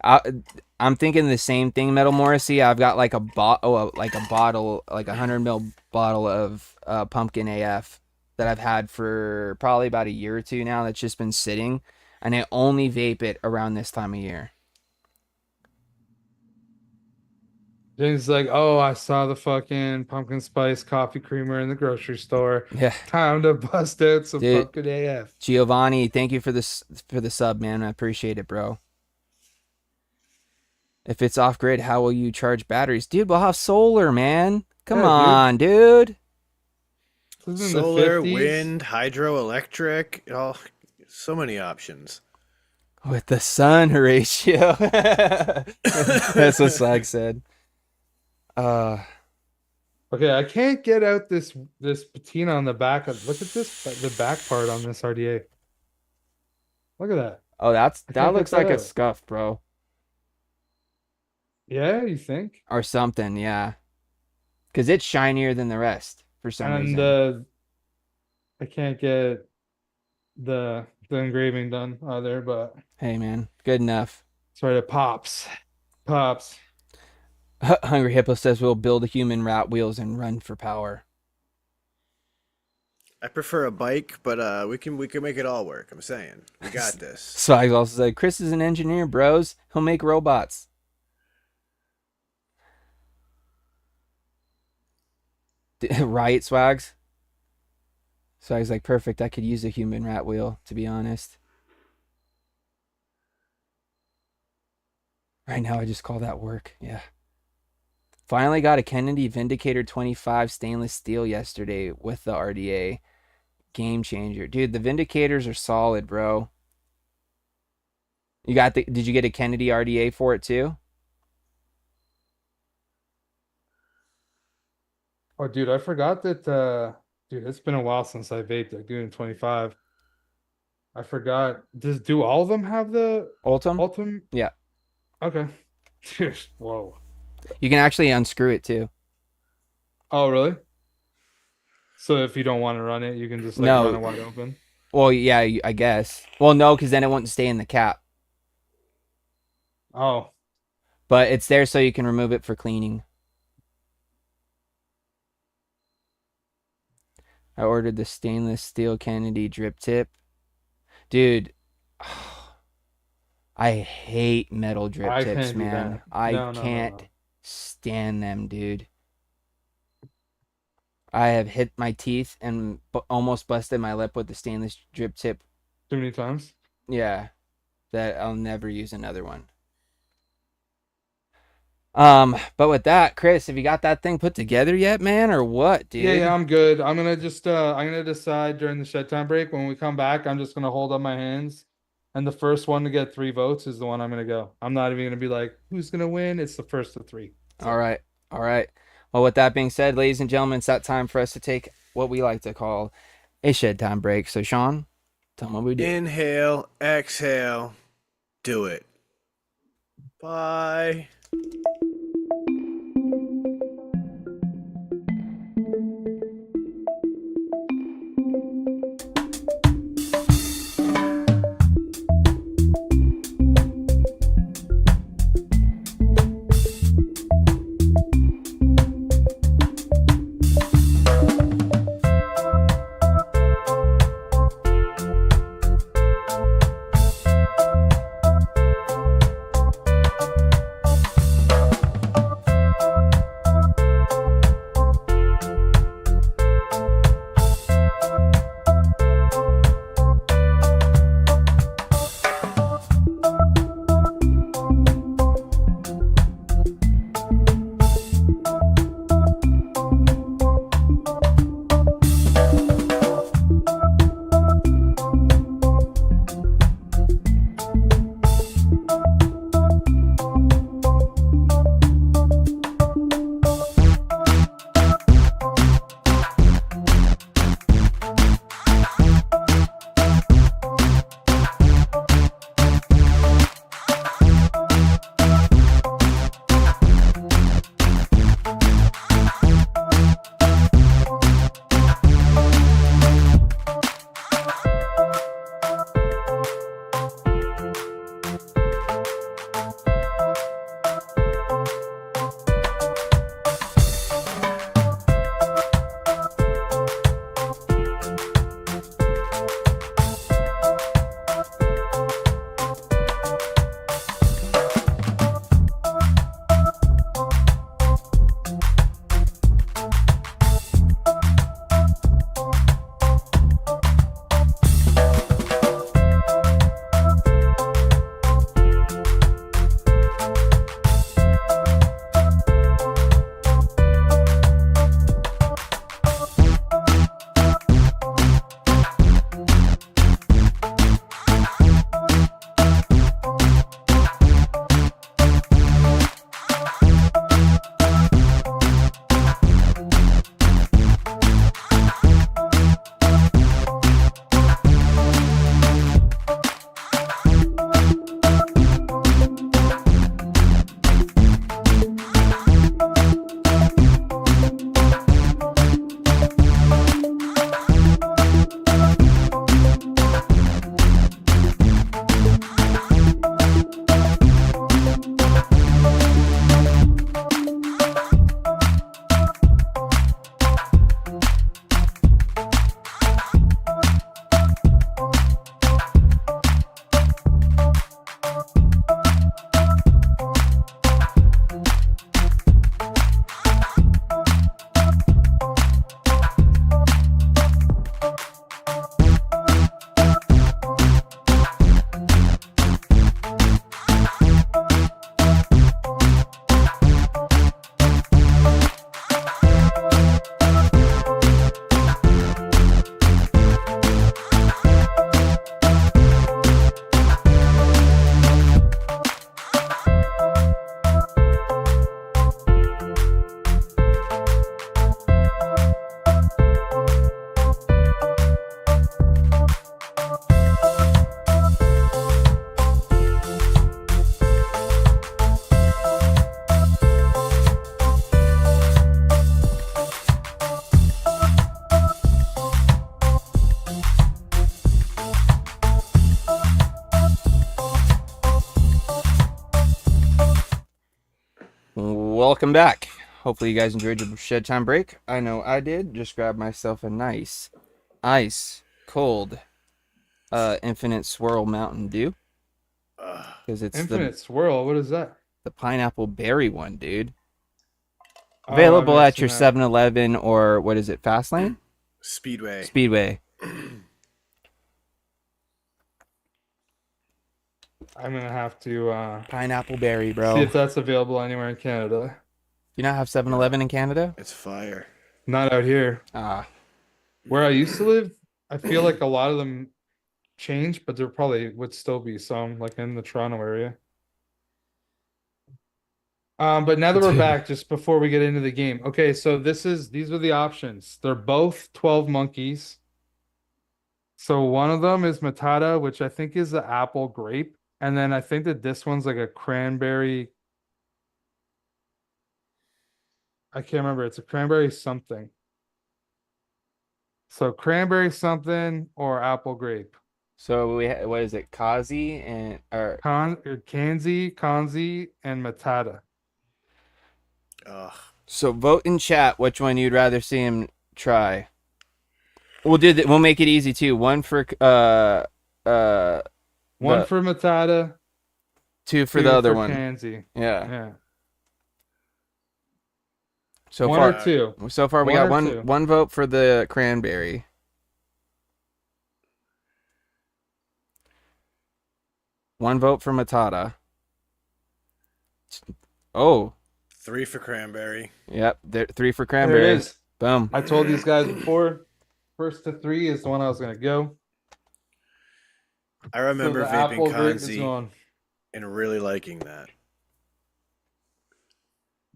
I'm thinking the same thing, Metal Morrissey. I've got like a bottle, like a 100 ml bottle of pumpkin AF that I've had for probably about a year or two now. That's just been sitting, and I only vape it around this time of year. James is like, oh, I saw the fucking pumpkin spice coffee creamer in the grocery store. Yeah, Time to bust out some dude, pumpkin AF. Giovanni, thank you for the sub, man. I appreciate it, bro. If it's off grid, how will you charge batteries, dude? We'll have solar, man. Come on, dude. This is in Solar, the 50s. wind, hydroelectric, oh, so many options. With the sun ratio. That's what Slag said. Okay, I can't get out this patina on the back. Look at the back part on this RDA. Look at that. Oh, that can't looks get that like a out. scuff, bro. Yeah, you think? Or something, yeah. Because it's shinier than the rest for some reason. I can't get the engraving done either, but Hey, man. Good enough. sorry, it pops. Pops. Hungry Hippo says we'll build human rat wheels and run for power. I prefer a bike, but we can make it all work. I'm saying we got this. Swags also said Chris is an engineer, bros. He'll make robots. Right, Swags? Swags like, perfect. I could use a human rat wheel, to be honest. Right now, I just call that work. Yeah. Finally got a Kennedy Vindicator 25 stainless steel yesterday with the RDA. Game changer. Dude, the Vindicators are solid, bro. Did you get a Kennedy RDA for it too? Oh, dude, I forgot that. Dude, it's been a while since I vaped a Goon 25. I forgot. Do all of them have the Ultim? Yeah. Okay. Dude, whoa. You can actually unscrew it too. Oh, really? So if you don't want to run it, you can just like No. run it wide open. Well, yeah, I guess. Well, no, because then it wouldn't stay in the cap. Oh, But it's there so you can remove it for cleaning. I ordered the stainless steel Kennedy drip tip. Dude, I hate metal drip I tips, can't do man. that. I No. can't stand them, dude. I have hit my teeth and almost busted my lip with the stainless drip tip. Too many times? Yeah, that I'll never use another one. But with that, Chris, have you got that thing put together yet, man, or what, dude? Yeah, I'm good. I'm gonna just I'm gonna decide during the shed time break. When we come back, I'm just gonna hold up my hands, and the first one to get 3 votes is the one I'm gonna go. I'm not even gonna be like, who's gonna win? It's the first of 3. So. All right. Well, with that being said, ladies and gentlemen, it's that time for us to take what we like to call a shed time break. So, Sean, tell them what we do. Inhale, exhale, do it. Bye. welcome back. Hopefully you guys enjoyed your shed time break. I know I did. Just grabbed myself a nice, ice cold, infinite swirl Mountain Dew because it's Infinite Swirl. What is that? the pineapple berry one, dude. Oh, Available I've at your seen that. 7-Eleven or what is it, Fastlane? Speedway. Speedway. I'm gonna have to Pineapple berry, see bro. if that's available anywhere in Canada. You not have 7-Eleven in Canada? It's fire. Not out here. Ah, Where I used to live, I feel like a lot of them changed, but there probably would still be some, like in the Toronto area. But now that we're back, just before we get into the game. Okay, so these are the options. They're both 12 monkeys. So one of them is Matata, which I think is the apple grape. And then I think that this one's like a cranberry. I can't remember. It's a cranberry something. So cranberry something or apple grape. so what is it? Kazi and or Kanzi, and Matata. Ugh. so vote in chat which one you'd rather see him try. We'll make it easy too. One for One for Matata, two for two the other for one. Kanzi. Yeah. Yeah. So One far, or two. so far we One got or two. one vote for the cranberry. One vote for Matata. Oh, 3 for cranberry. yep. There, 3 for There cranberry. it is. Boom. I told these guys before, first to 3 is the one I was gonna go. I remember so the vaping apple grape is Kanzi going. and really liking that.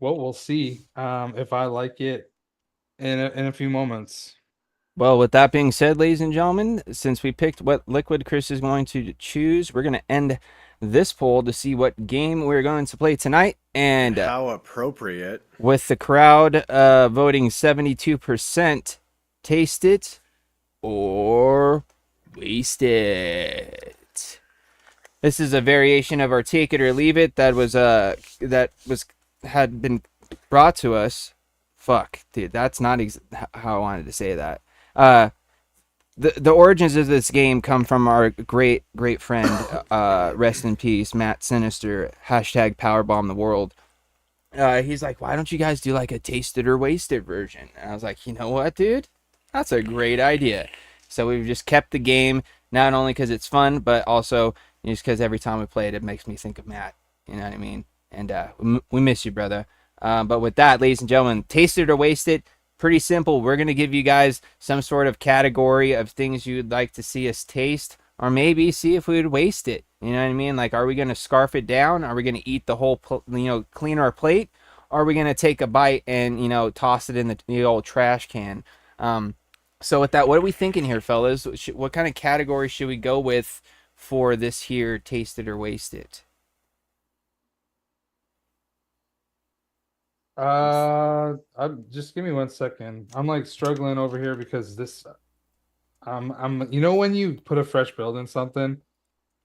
Well, we'll see if I like it in a few moments. Well, with that being said, ladies and gentlemen, since we picked what liquid Chris is going to choose, we're going to end this poll to see what game we're going to play tonight. And How appropriate. with the crowd voting 72%, taste it or waste it. This is a variation of our take it or leave it that had been brought to us. Fuck, dude, that's not how I wanted to say that. The origins of this game come from our great friend, rest in peace, Matt Sinister, hashtag powerbomb the world. He's like, why don't you guys do like a taste it or waste it version? And I was like, you know what, dude? That's a great idea. So we've just kept the game, not only because it's fun, but also just because every time we play it, it makes me think of Matt. You know what I mean? And we miss you, brother. But with that, ladies and gentlemen, taste it or waste it. Pretty simple. We're going to give you guys some sort of category of things you'd like to see us taste, or maybe see if we would waste it. You know what I mean? Like, are we going to scarf it down? Are we going to eat the whole, clean our plate? Or are we going to take a bite and, toss it in the old trash can? So with that, what are we thinking here, fellas? What kind of category should we go with for this here, taste it or waste it? Just give me 1 second. I'm like struggling over here because this, when you put a fresh build in something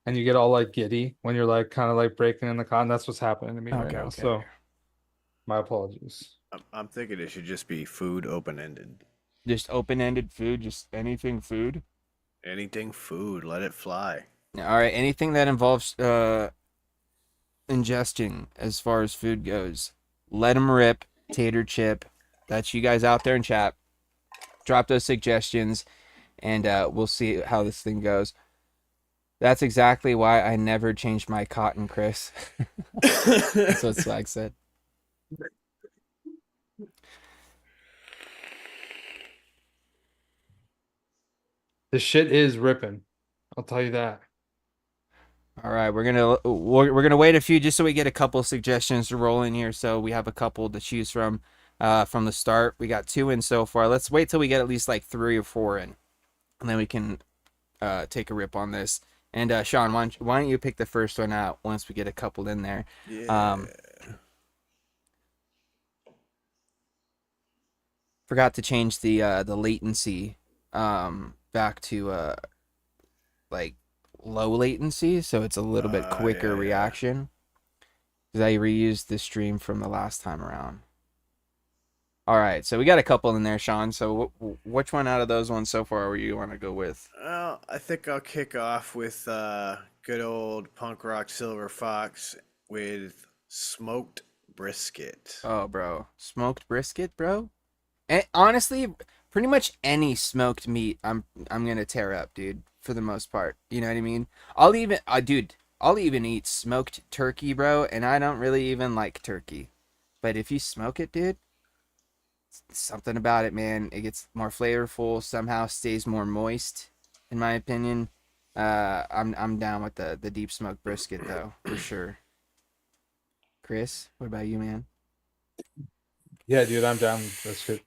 and you get all like giddy when you're like kind of like breaking in the con, that's what's happening to me right now. Okay. So my apologies. I'm thinking it should just be food open-ended. Just open-ended food, just anything food? Anything food, let it fly. All right, anything that involves ingestion as far as food goes. Let them rip. Tater chip. That's you guys out there in chat. Drop those suggestions, and we'll see how this thing goes. That's exactly why I never changed my cotton, Chris. That's what Swag said. The shit is ripping. I'll tell you that. All right, we're gonna wait a few just so we get a couple suggestions to roll in here. So we have a couple to choose from the start. We got 2 in so far. Let's wait till we get at least like 3 or 4 in, and then we can take a rip on this. And Sean, why don't you pick the first one out once we get a couple in there? Yeah. Forgot to change the latency back to like low latency, so it's a little bit quicker reaction. because I reused the stream from the last time around. All right, so we got a couple in there, Sean. So which one out of those ones so far you want to go with? Well, I think I'll kick off with good old punk rock Silver Fox with smoked brisket. Oh, bro, smoked brisket, bro. And honestly, pretty much any smoked meat, I'm gonna tear up, dude. For the most part, you know what I mean. I'll even eat smoked turkey, bro. And I don't really even like turkey, but if you smoke it, dude, something about it, man. It gets more flavorful. Somehow stays more moist, in my opinion. I'm down with the deep smoked brisket though, for sure. Chris, what about you, man? Yeah, dude, I'm down with brisket.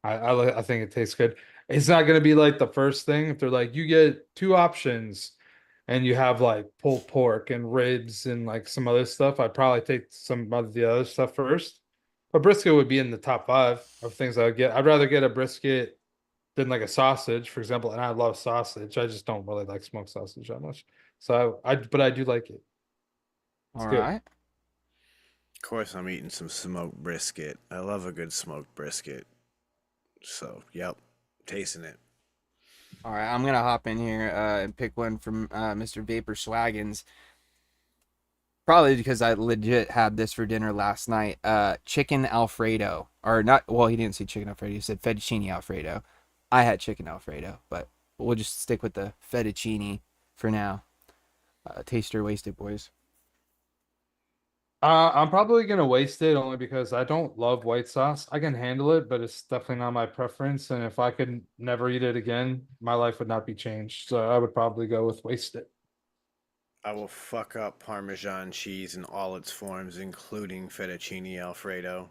I think it tastes good. It's not gonna be like the first thing if they're like you get two options and you have like pulled pork and ribs and like some other stuff. I'd probably take some of the other stuff first. But brisket would be in the top five of things I would get. I'd rather get a brisket than like a sausage, for example. And I love sausage. I just don't really like smoked sausage that much. So but I do like it. It's All good. right. Of course, I'm eating some smoked brisket. I love a good smoked brisket. So, yep, tasting it. All right, I'm gonna hop in here and pick one from Mr. Vapor Swaggins. Probably because I legit had this for dinner last night. Chicken Alfredo, or not? Well, he didn't say chicken Alfredo. He said fettuccine Alfredo. I had chicken Alfredo, but we'll just stick with the fettuccine for now. Taster wasted, boys. I'm probably gonna waste it only because I don't love white sauce. I can handle it, but it's definitely not my preference. And if I could never eat it again, my life would not be changed. So I would probably go with waste it. I will fuck up Parmesan cheese in all its forms, including fettuccine Alfredo.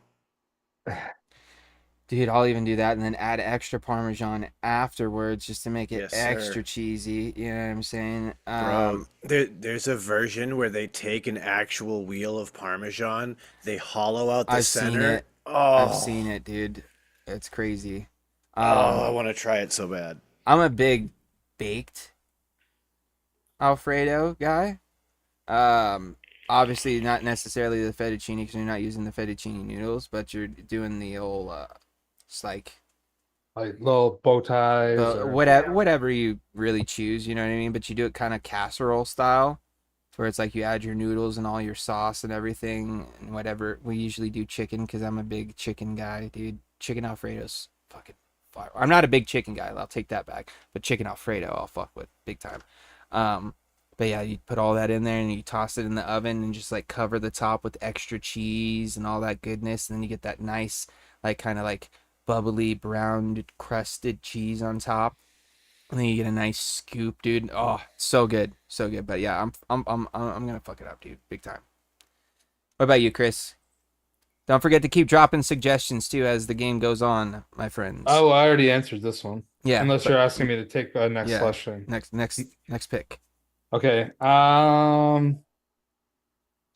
Dude, I'll even do that and then add extra Parmesan afterwards just to make it Yes, extra sir. cheesy. You know what I'm saying? Bro, there's a version where they take an actual wheel of Parmesan, they hollow out the I've seen center. it. I've Oh, seen it, dude. It's crazy. oh, I Um, want to try it so bad. I'm a big baked Alfredo guy. Um, Obviously not necessarily the fettuccine because you're not using the fettuccine noodles, but you're doing the old, it's like Like little bow ties the or whatever you really choose. You know what I mean? But you do it kind of casserole style, where it's like you add your noodles and all your sauce and everything and whatever. We usually do chicken because I'm a big chicken guy, dude. Chicken Alfredo's fucking fire. I'm not a big chicken guy. I'll take that back. But chicken Alfredo, I'll fuck with big time. Um, but yeah, you put all that in there and you toss it in the oven and just like cover the top with extra cheese and all that goodness, and then you get that nice, like kind of like bubbly brown crusted cheese on top. And then you get a nice scoop, dude. Oh, so good, so good. But yeah, I'm gonna fuck it up, dude, big time. What about you, Chris? Don't forget to keep dropping suggestions too as the game goes on, my friends. oh, I already answered this one. Yeah, Unless but you're asking me to take the next yeah, question. next pick. Okay.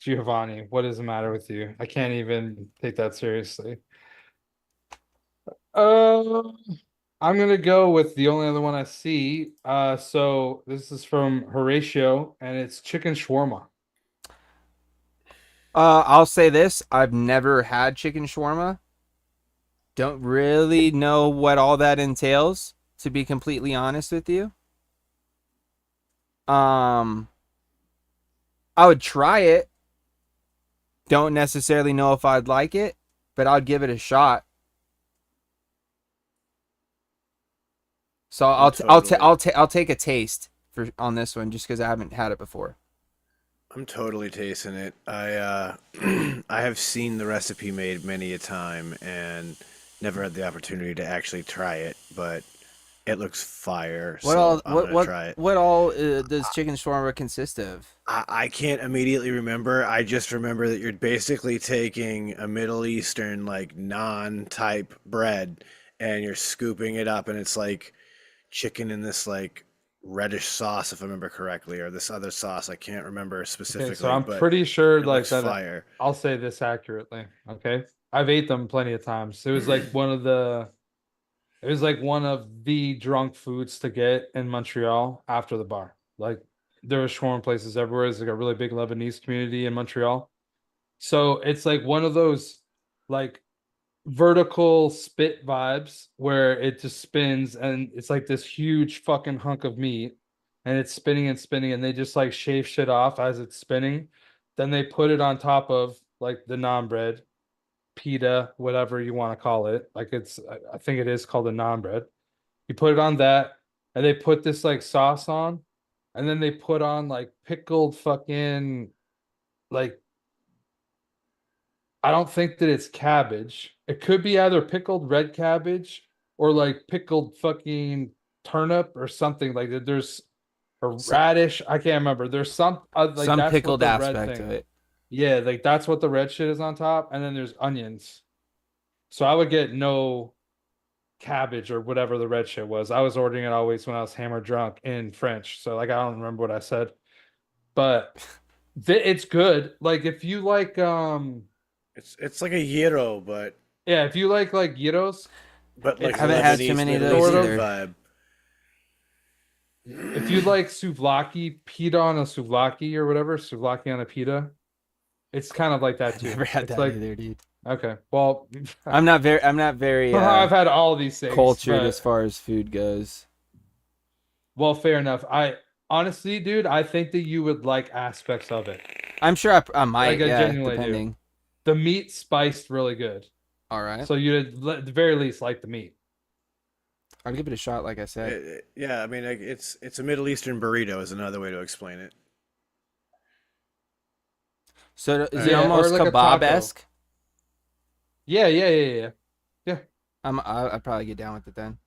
Giovanni, what is the matter with you? I can't even take that seriously. Uh, I'm gonna go with the only other one I see. So this is from Horatio, and it's chicken shawarma. I'll say this: I've never had chicken shawarma. Don't really know what all that entails, to be completely honest with you. Um, I would try it. Don't necessarily know if I'd like it, but I'd give it a shot. So I'm totally, I'll take a taste for on this one just because I haven't had it before. I'm totally tasting it. I have seen the recipe made many a time and never had the opportunity to actually try it, but it looks fire, What all so I'm gonna try it. what all does chicken shawarma consist of? I can't immediately remember. I just remember that you're basically taking a Middle Eastern like naan type bread and you're scooping it up and it's like chicken in this like reddish sauce if I remember correctly or this other sauce I can't remember Okay, so specifically, I'm but pretty sure it like looks that. fire. I'll say this accurately. Okay, I've ate them plenty of times. It was like one of the. It was like one of the drunk foods to get in Montreal after the bar. Like there were shawarma places everywhere. It's like a really big Lebanese community in Montreal. So it's like one of those like vertical spit vibes where it just spins and it's like this huge fucking hunk of meat and it's spinning and spinning and they just like shave shit off as it's spinning. Then they put it on top of like the naan bread, pita, whatever you want to call it. Like I think it is called a naan bread. You put it on that and they put this like sauce on and then they put on like pickled fucking like I don't think that it's cabbage. It could be either pickled red cabbage or like pickled fucking turnip or something like that. There's a radish. I can't remember. There's like Some that's what pickled the red aspect thing. of it. Yeah, like that's what the red shit is on top, and then there's onions. So I would get no cabbage or whatever the red shit was. I was ordering it always when I was hammered drunk in French. So like I don't remember what I said, but it's good. Like if you like It's like a gyro, but yeah, if you like gyros, like I haven't had too Lebanese, many of Middle those sort of. Eastern either. vibe. If you like souvlaki, pita on a souvlaki or whatever, souvlaki on a pita, it's kind of like that I've too. never had It's that like either, dude. okay, well, I'm not very I've had all these things, cultured but as far as food goes. well, fair enough. I honestly, dude, I think that you would like aspects of it. I'm sure I might, Like I yeah, genuinely do. depending. The meat spiced really good, All right. so you'd at the very least like the meat. I'll give it a shot, like I said. Yeah, I mean, like, it's a Middle Eastern burrito is another way to explain it. So is it Yeah, or almost like a taco. kebab-esque? Yeah. I'd probably get down with it then.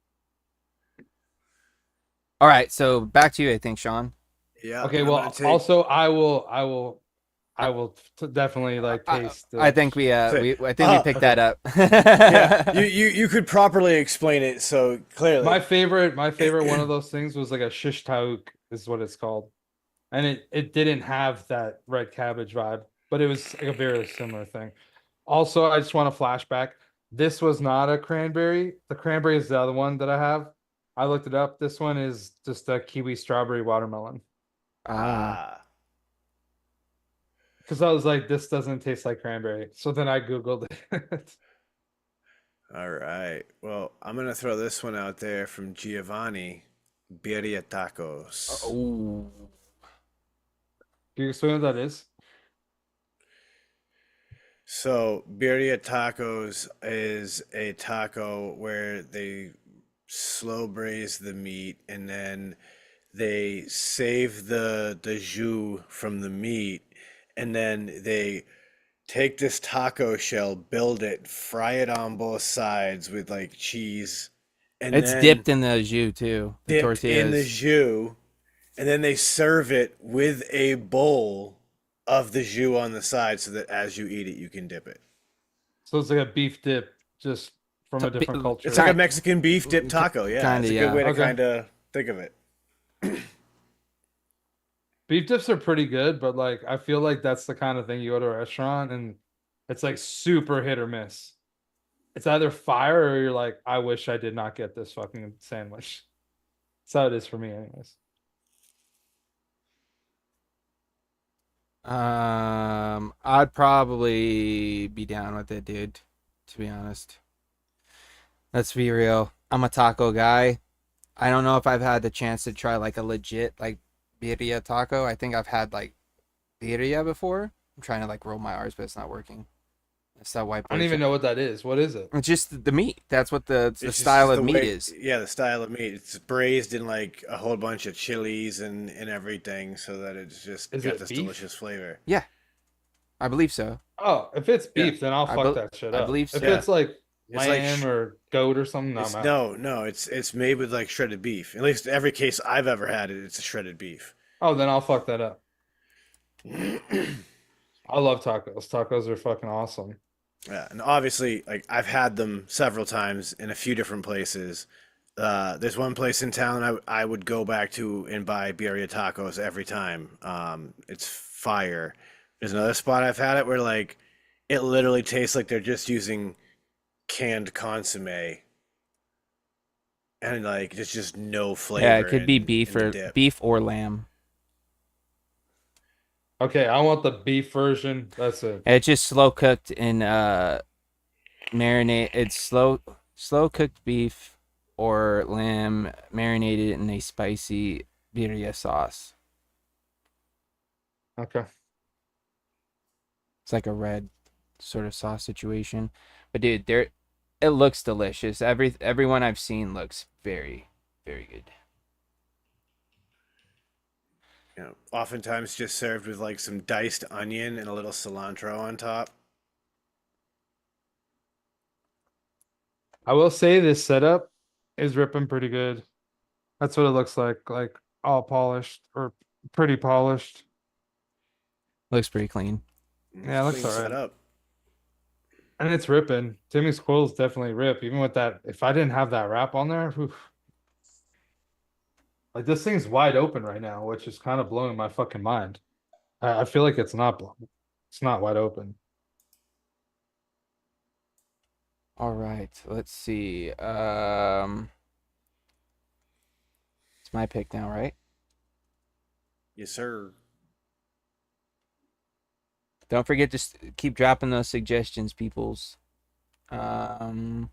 All right, so back to you, I think, Sean. Yeah. Okay, I'm well, gonna take- also I will definitely like taste. I think we Say- I think we picked that up. yeah, you could properly explain it so clearly. my favorite one of those things was like a shish taouk is what it's called, and it didn't have that red cabbage vibe, but it was like a very similar thing. Also, I just want to flashback. This was not a cranberry. The cranberry is the other one that I have. I looked it up. This one is just a kiwi strawberry watermelon. Ah, Because I was like, this doesn't taste like cranberry. So then I Googled it. All right. Well, I'm gonna throw this one out there from Giovanni, Birria Tacos. ooh. Do you explain what that is? So, Birria Tacos is a taco where they slow braise the meat and then they save the jus from the meat and then they take this taco shell, build it, fry it on both sides with like cheese, and It's then dipped in the jus too. The dipped in the tortillas. jus, and then they serve it with a bowl of the jus on the side so that as you eat it, you can dip it. So it's like a beef dip, just from a different culture. It's like a Mexican beef dip taco. Yeah, Kinda, it's a yeah. good way to Okay. kind of think of it. Beef dips are pretty good, but like I feel like that's the kind of thing you go to a restaurant and it's like super hit or miss. It's either fire or you're like, I wish I did not get this fucking sandwich. That's how it is for me, anyways. I'd probably be down with it, dude. To be honest, let's be real. I'm a taco guy. I don't know if I've had the chance to try like a legit like birria taco. I think I've had like birria before. I'm trying to like roll my R's, but it's not working. It's that white. I don't even know what that is. What is it? It's just the meat. That's what the It's just style of the meat way- is. Yeah, the style of meat. It's braised in like a whole bunch of chilies and everything, so that it's just Is got it this beef? delicious flavor. I believe so. Oh, if it's beef, then I'll I fuck bel- that shit I up. believe If so. it's like It's like lamb sh- or goat or something, no, It's, I'm out. no, it's made with like shredded beef. At least every case I've ever had it, it's a shredded beef. Oh, then I'll fuck that up. I love tacos. Tacos are fucking awesome. Yeah, and obviously, like I've had them several times in a few different places. There's one place in town I would go back to and buy birria tacos every time. It's fire. There's another spot I've had it where like it literally tastes like they're just using canned consomme, and like there's just no flavor. Yeah, it could be in the beef dip. or lamb. Okay, I want the beef version. That's it. It's just slow cooked in marinate. It's slow cooked beef or lamb marinated in a spicy birria sauce. Okay. It's like a red sort of sauce situation. But dude, it looks delicious. Everyone I've seen looks very, very good. Oftentimes just served with like some diced onion and a little cilantro on top. I will say this setup is ripping pretty good. That's what it looks like all polished or pretty polished. Looks pretty clean. Yeah, it looks Clean all right. setup. And it's ripping. Timmy's coils definitely rip, even with that. If I didn't have that wrap on there, oof. Like this thing's wide open right now, which is kind of blowing my fucking mind. I feel like it's not wide open. All right, let's see. It's my pick now, right? Yes, sir. Don't forget to keep dropping those suggestions, peoples. Um,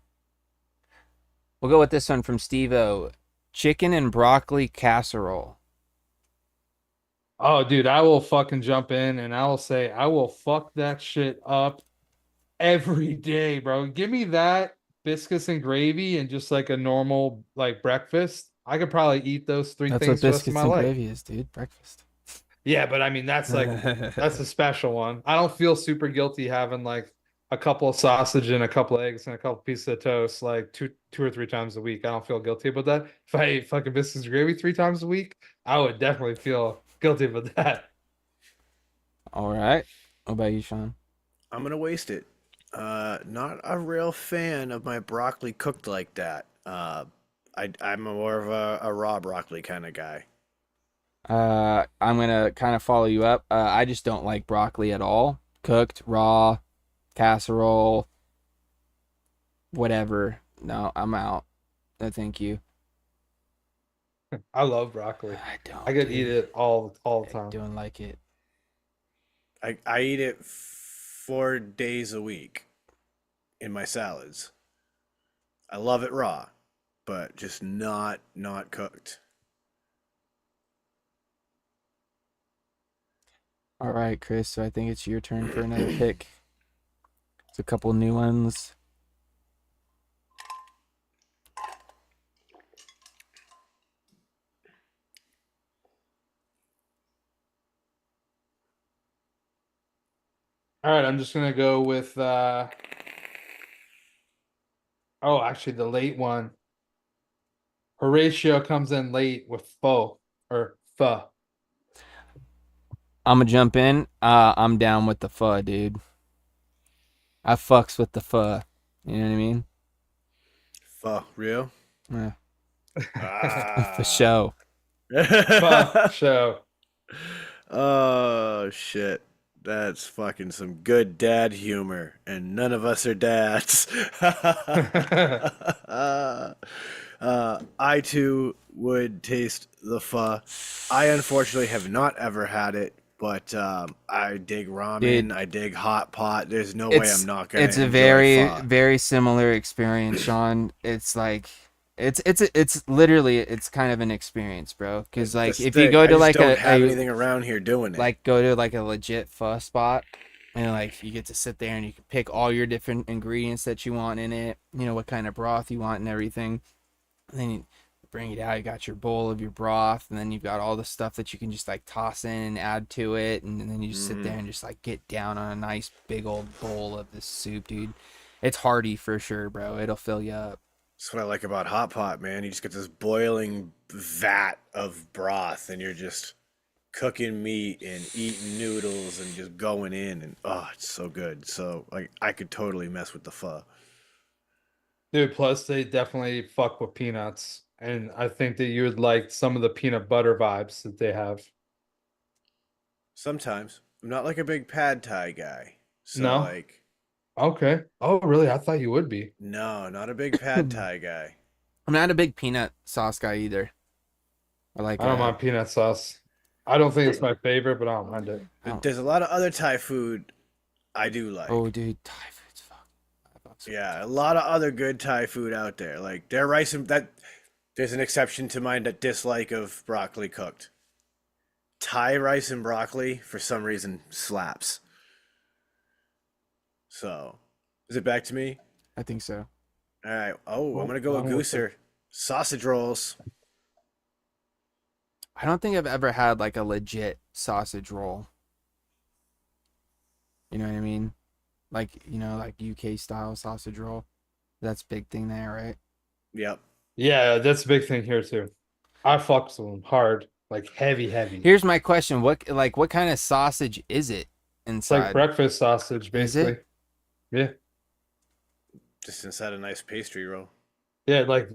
we'll go with this one from Steve-O. Chicken and broccoli casserole. Oh, dude, I will fucking jump in and I will say I will fuck that shit up every day, bro. Give me that biscuits and gravy and just like a normal like breakfast. I could probably eat those three That's what things for the rest of biscuits my and life. gravy is, dude. Breakfast. Yeah, but I mean that's a special one. I don't feel super guilty having like a couple of sausage and a couple of eggs and a couple pieces of toast like two or three times a week. I don't feel guilty about that. If I ate fucking biscuits and gravy 3 times a week, I would definitely feel guilty about that. All right. What about you, Sean? I'm gonna waste it. Not a real fan of my broccoli cooked like that. I'm more of a raw broccoli kind of guy. I'm gonna kind of follow you up. I just don't like broccoli at all. Cooked, raw, casserole, whatever. No, I'm out. No, thank you. I love broccoli. I don't. I could Dude. eat it all the I time. don't like it. I eat it 4 days a week in my salads. I love it raw, but just not cooked. All right, Chris. So I think it's your turn for another pick. It's a couple new ones. All right, I'm just gonna go with oh, actually the late one. Horatio comes in late with pho or pho. I'm gonna jump in. I'm down with the pho, dude. I fucks with the pho. You know what I mean? Pho, real? Yeah. For Ah. show. Pho show. Oh shit. That's fucking some good dad humor, and none of us are dads. I too would taste the pho. I unfortunately have not ever had it, but I dig ramen. Dude, I dig hot pot. There's no way I'm not gonna it's a enjoy very pho. very similar experience, Sean. It's like it's literally it's kind of an experience, bro. Because like That's the if you thing. go I to just like don't have a anything around here doing it. like go to like a legit pho spot and like you get to sit there and you can pick all your different ingredients that you want in it, you know, what kind of broth you want and everything. And then you bring it out, you got your bowl of your broth, and then you've got all the stuff that you can just like toss in and add to it, and then you just sit there and just like get down on a nice big old bowl of this soup, dude. It's hearty for sure, bro. It'll fill you up. That's what I like about hot pot, man. You just get this boiling vat of broth, and you're just cooking meat and eating noodles and just going in, and oh, it's so good. So like, I could totally mess with the pho. Dude, plus they definitely fuck with peanuts. And I think that you would like some of the peanut butter vibes that they have. Sometimes I'm not like a big pad thai guy, so No? like, Okay. Oh, really? I thought you would be. no, not a big pad thai guy. I'm not a big peanut sauce guy either. I like I don't mind peanut sauce. I don't think it's my favorite, but I don't mind it. There's a lot of other Thai food I do like. Oh, dude, Thai food's fucking. Yeah, a lot of other good Thai food out there. Like their rice and that. There's an exception to my dislike of broccoli cooked. Thai rice and broccoli, for some reason, slaps. So, is it back to me? I think so. All right. Oh, I'm Oh, gonna go with I don't know Gooser. Sausage rolls. I don't think I've ever had like a legit sausage roll. You know what I mean? Like, like UK style sausage roll. That's a big thing there, right? Yep. Yeah, that's a big thing here too. I fucks with them hard, like heavy. Here's my question. What kind of sausage is it It's like inside? breakfast sausage, Is it? basically. Yeah. Just inside a nice pastry roll. Yeah, like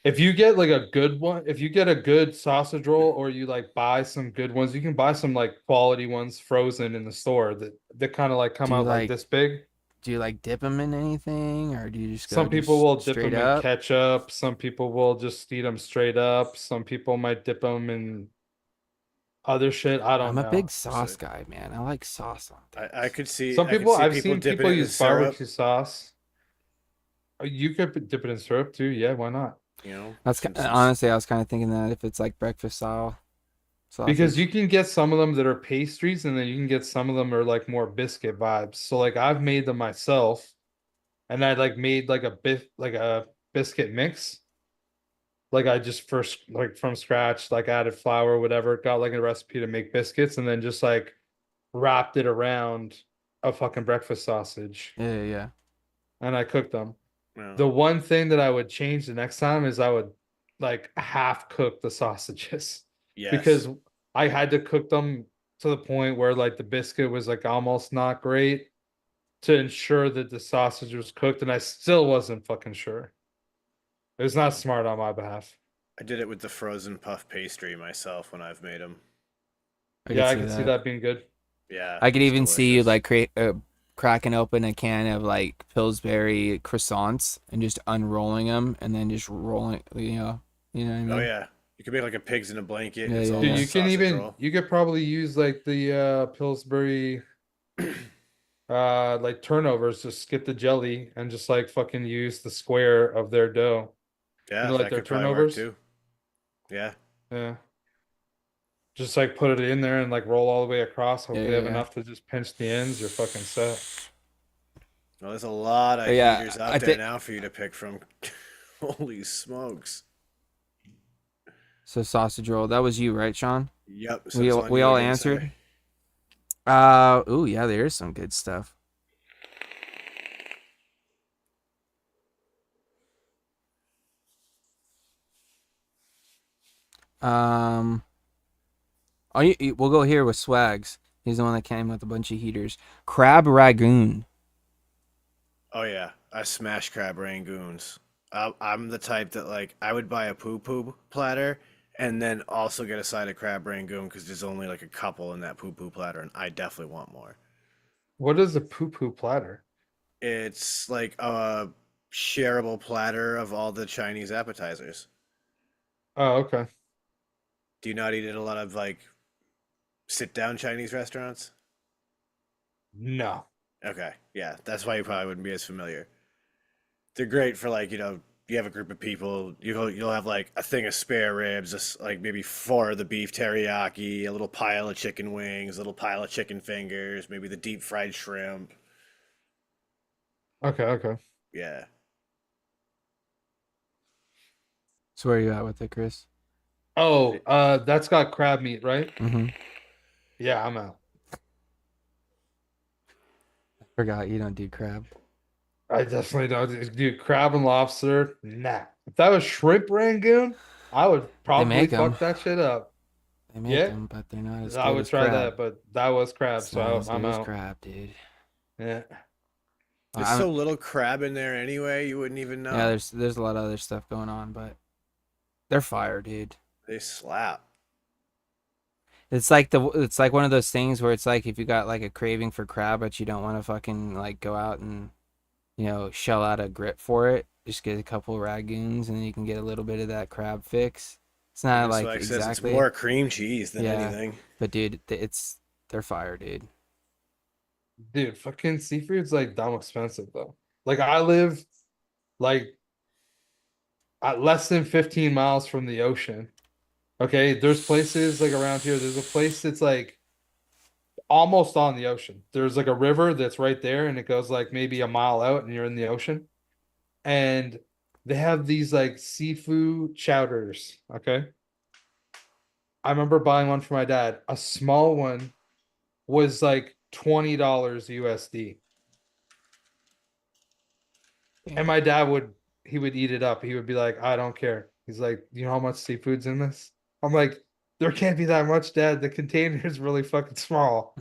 if you get like a good one, if you get a good sausage roll or you like buy some good ones, you can buy some like quality ones frozen in the store that kind of like come Do you out like like this big. do you like dip them in anything, or do you just go Some people will dip straight them in up? ketchup. Some people will just eat them straight up. Some people might dip them in other shit. I don't I'm a know. big sauce guy, man. I like sauce on things. I could see. Some I could people, see I've people seen dipping people it in use syrup. barbecue sauce. You could dip it in syrup too. Yeah, why not? You know, That's some- honestly, I was kind of thinking that if it's like breakfast style sausage. Because you can get some of them that are pastries, and then you can get some of them are like more biscuit vibes. So like I've made them myself, and I like made like a biscuit mix. Like I just first like from scratch, like added flour, whatever, got like a recipe to make biscuits, and then just like wrapped it around a fucking breakfast sausage, Yeah. and I cooked them. no. The one thing that I would change the next time is I would like half cook the sausages. Yes. Because I had to cook them to the point where like the biscuit was like almost not great to ensure that the sausage was cooked, and I still wasn't fucking sure. It was not smart on my behalf. I did it with the frozen puff pastry myself when I've made them. Yeah, I can see that being good. Yeah. I could it's even see you delicious. like cracking open a can of like Pillsbury croissants and just unrolling them and then just rolling, you know what I mean? Oh yeah. You could make like a pigs in a blanket. Yeah, It's yeah, all Dude, yeah. you can sausage even roll. you could probably use like the Pillsbury like turnovers, just skip the jelly and just like fucking use the square of their dough. Yeah, like that their could probably work turnovers? too. Yeah. Yeah. Just like put it in there and like roll all the way across. Hopefully you have Yeah. enough to just pinch the ends. You're fucking set. Well, there's a lot of Yeah, heaters I out there think- now for you to pick from. Holy smokes. So sausage roll. That was you, right, Sean? Yep. We it's all- on we you all again, answered? sorry. Ooh, yeah, there is some good stuff. We'll go here with Swags. He's the one that came with a bunch of heaters. Crab Ragoon. Oh yeah, I smash crab rangoons. I'm the type that like I would buy a poo platter and then also get a side of crab rangoon because there's only like a couple in that poo platter, and I definitely want more. What is a poo-poo platter? It's like a shareable platter of all the Chinese appetizers. Oh, okay. Do you not eat at a lot of like sit down Chinese restaurants? No. Okay, yeah, that's why you probably wouldn't be as familiar. They're great for like, you have a group of people, you'll have like a thing of spare ribs, like maybe 4 of the beef teriyaki, a little pile of chicken wings, a little pile of chicken fingers, maybe the deep fried shrimp. Okay. Yeah. So where are you at with it, Chris? Oh, that's got crab meat, right? Mm-hmm. Yeah, I'm out. Forgot you don't do crab. I definitely don't do crab and lobster. Nah. If that was shrimp rangoon, I would probably make 'em. fuck that shit up. They make Yeah. them, but they're not as I good would as try crab. that, but that was crab, It's not so as I'm good as out. crab, dude. Yeah. There's I'm- so little crab in there anyway, you wouldn't even know. Yeah, there's a lot of other stuff going on, but they're fire, dude. They slap. It's like one of those things where it's like if you got like a craving for crab, but you don't want to fucking like go out and shell out a grit for it. Just get a couple ragoons and then you can get a little bit of that crab fix. It's not Even like Swag says it's exactly. more cream cheese than Yeah. anything. But dude, they're fire, dude. Dude, fucking seafood's like dumb expensive though. Like I live like at less than 15 miles from the ocean. Okay, there's places like around here. There's a place that's like almost on the ocean. There's like a river that's right there, and it goes like maybe a mile out, and you're in the ocean. And they have these like seafood chowders. Okay, I remember buying one for my dad. A small one was like $20 USD. And Damn. my dad would eat it up. He would be like, I don't care. He's like, you know how much seafood's in this? I'm like, there can't be that much, Dad. The container is really fucking small.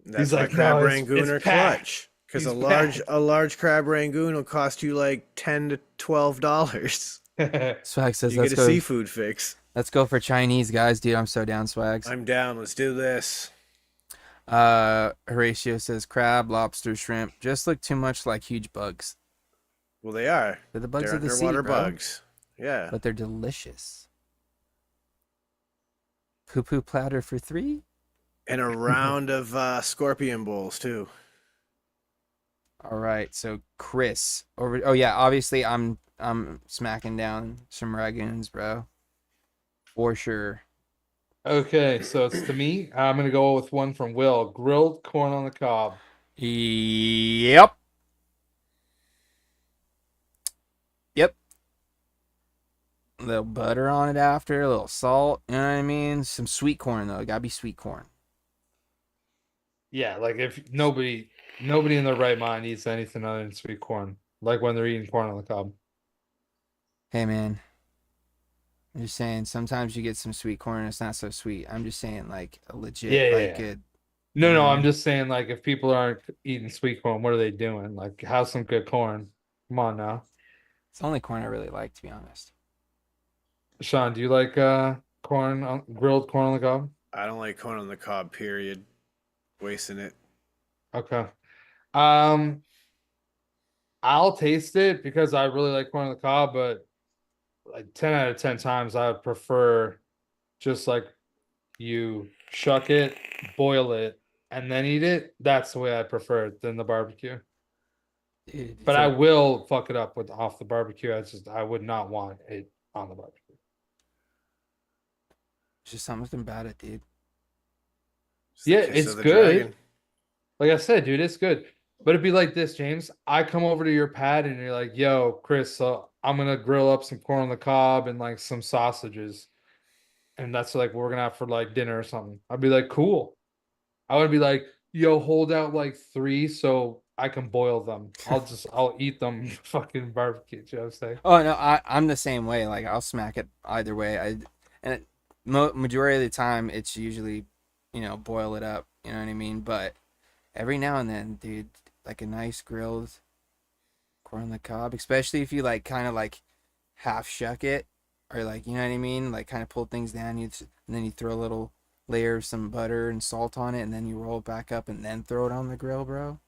He's That's why like, crab no, rangoon it's are packed. clutch. Because He's a large crab rangoon will cost you like $10 to $12. packed. Swag says You let's get a go. seafood fix. Let's go for Chinese, guys, dude. I'm so down, Swags. I'm down. Let's do this. Horatio says crab, lobster, shrimp just look too much like huge bugs. Well, they are. They're the bugs They're of the sea, underwater bro. bugs. Yeah. But they're delicious. Poo poo platter for 3. And a round of scorpion bowls too. All right, so Chris over. Oh yeah, obviously I'm smacking down some ragoons, bro, for sure. Okay, so it's to me. I'm gonna go with one from Will. Grilled corn on the cob. Yep. Yep. A little butter on it after, a little salt. You know what I mean? Some sweet corn though. It gotta be sweet corn. Yeah, like if nobody in their right mind eats anything other than sweet corn, like when they're eating corn on the cob. Hey man, I'm just saying. Sometimes you get some sweet corn and it's not so sweet. I'm just saying, like a legit, Yeah. good. No, I'm just saying, like, if people aren't eating sweet corn, what are they doing? Like, have some good corn. Come on now. It's the only corn I really like, to be honest. Sean, do you like grilled corn on the cob? I don't like corn on the cob, period. Wasting it. Okay. Um, I'll taste it because I really like corn on the cob, but like 10 out of 10 times I would prefer just like you shuck it, boil it, and then eat it. That's the way I prefer it than the barbecue. Dude, But I will fuck it up with off the barbecue. I would not want it on the barbecue. It's just something about it, dude. Yeah, The kiss it's of the good. dragon. Like I said, dude, it's good. But it'd be like this, James. I come over to your pad and you're like, yo, Chris, so I'm gonna grill up some corn on the cob and like some sausages. And that's like what we're gonna have for like dinner or something. I'd be like, cool. I would be like, yo, hold out like 3 so I can boil them. I'll eat them fucking barbecue. You know what I'm saying? Oh no, I'm the same way. Like I'll smack it either way. Majority of the time, it's usually, boil it up. You know what I mean? But every now and then, dude, like a nice grilled corn on the cob, especially if you like kind of like half shuck it, or like you know what I mean, like kind of pull things down. And then you throw a little layer of some butter and salt on it, and then you roll it back up, and then throw it on the grill, bro.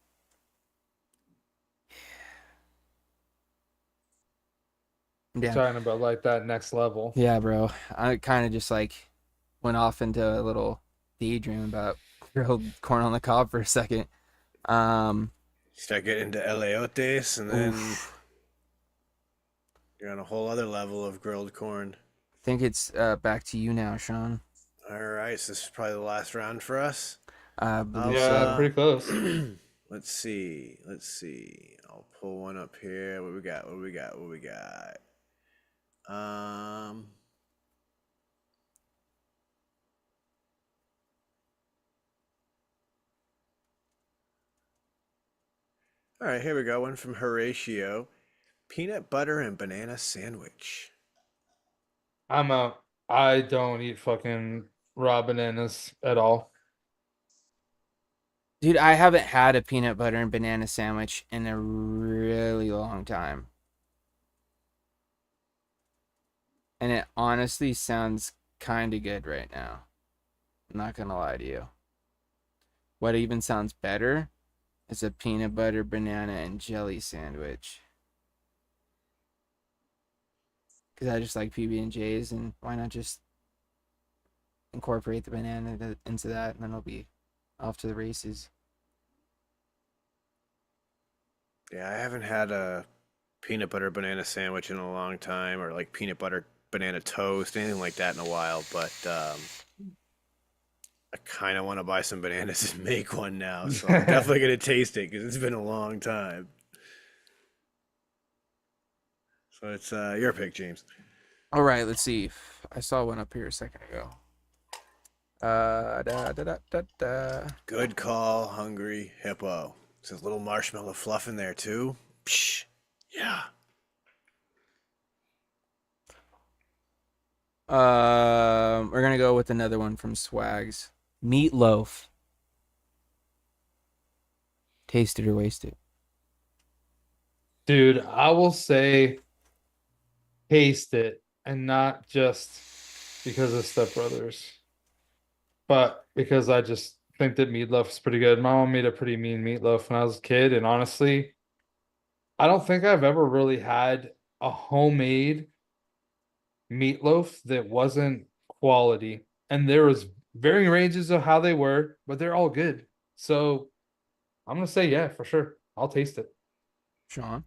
You're talking about like that next level. Yeah, bro. I kind of just like went off into a little daydream about grilled corn on the cob for a second. Start getting into elayotes, and then you're on a whole other level of grilled corn. I think it's back to you now, Sean. All right, so this is probably the last round for us. Yeah, pretty close. Let's see. I'll pull one up here. What we got? All right, here we go. One from Horatio. Peanut butter and banana sandwich. I'm out. I don't eat fucking raw bananas at all. Dude, I haven't had a peanut butter and banana sandwich in a really long time. And it honestly sounds kind of good right now. I'm not going to lie to you. What even sounds better is a peanut butter, banana, and jelly sandwich. because I just like PB&Js, and why not just incorporate the banana into that, and then it'll be off to the races. Yeah, I haven't had a peanut butter banana sandwich in a long time, or like peanut butter banana toast, anything like that in a while. But I kind of want to buy some bananas and make one now, so I'm definitely gonna taste it because it's been a long time. So it's your pick, James. All right, let's see. I saw one up here a second ago. Da, da, da, da, da. Good call, Hungry Hippo. There's a little marshmallow fluff in there too. Psh, yeah. We're gonna go with another one from Swags. Meatloaf. Taste it or waste it. Dude, I will say taste it, and not just because of Step Brothers, but because I just think that meatloaf is pretty good. My mom made a pretty mean meatloaf when I was a kid, and honestly, I don't think I've ever really had a homemade meatloaf that wasn't quality. And there was varying ranges of how they were, but they're all good. So I'm gonna say yeah, for sure. I'll taste it. Sean.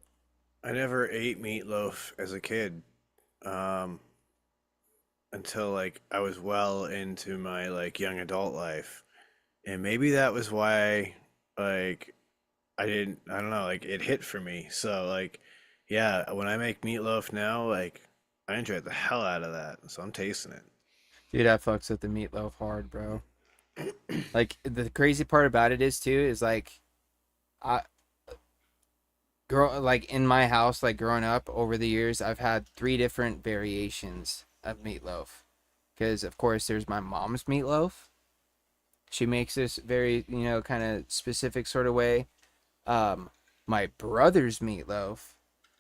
I never ate meatloaf as a kid, um, until like I was well into my like young adult life, and maybe that was why like I don't know, like it hit for me. So like, yeah, when I make meatloaf now, like I enjoy the hell out of that. So I'm tasting it. Dude, that fucks with the meatloaf hard, bro. Like the crazy part about it is too is like I like in my house, like growing up over the years, I've had 3 different variations of meatloaf. Because of course there's my mom's meatloaf. She makes this very, kind of specific sort of way. My brother's meatloaf,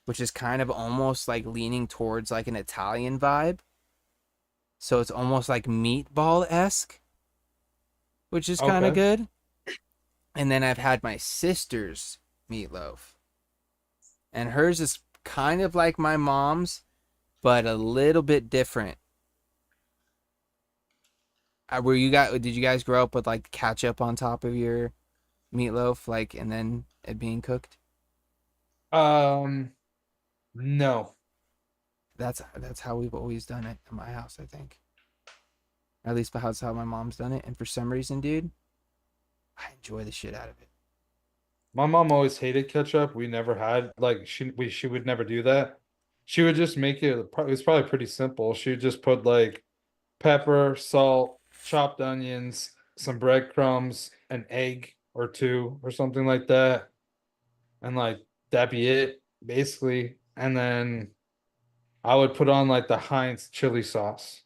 which is kind of almost like leaning towards like an Italian vibe. So it's almost like meatball-esque, which is kind of Okay. good. And then I've had my sister's meatloaf. And hers is kind of like my mom's, but a little bit different. Did you guys grow up with like ketchup on top of your meatloaf, like, and then it being cooked? No. That's how we've always done it in my house, I think. At least that's how my mom's done it. And for some reason, dude, I enjoy the shit out of it. My mom always hated ketchup. We never had like she would never do that. She would just make it. It was probably pretty simple. She would just put like pepper, salt, chopped onions, some breadcrumbs, an egg or two or something like that, and like that'd be it basically. And then I would put on like the Heinz chili sauce.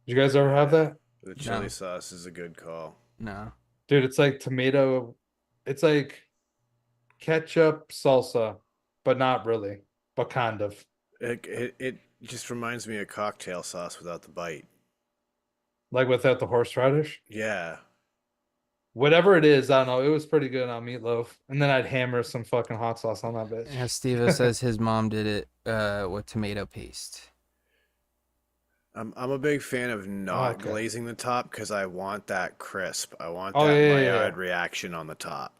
Did you guys ever have Yeah, that? the chili No, sauce is a good call. no. Dude, it's like tomato. It's like ketchup salsa, but not really, but kind of. It just reminds me of cocktail sauce without the bite. Like without the horseradish. Yeah. Whatever it is, I don't know. It was pretty good on meatloaf. And then I'd hammer some fucking hot sauce on that bitch. As Steve says, his mom did it with tomato paste. I'm a big fan of not Okay. glazing the top because I want that crisp. I want Oh that yeah, yeah, Maillard yeah. reaction on the top.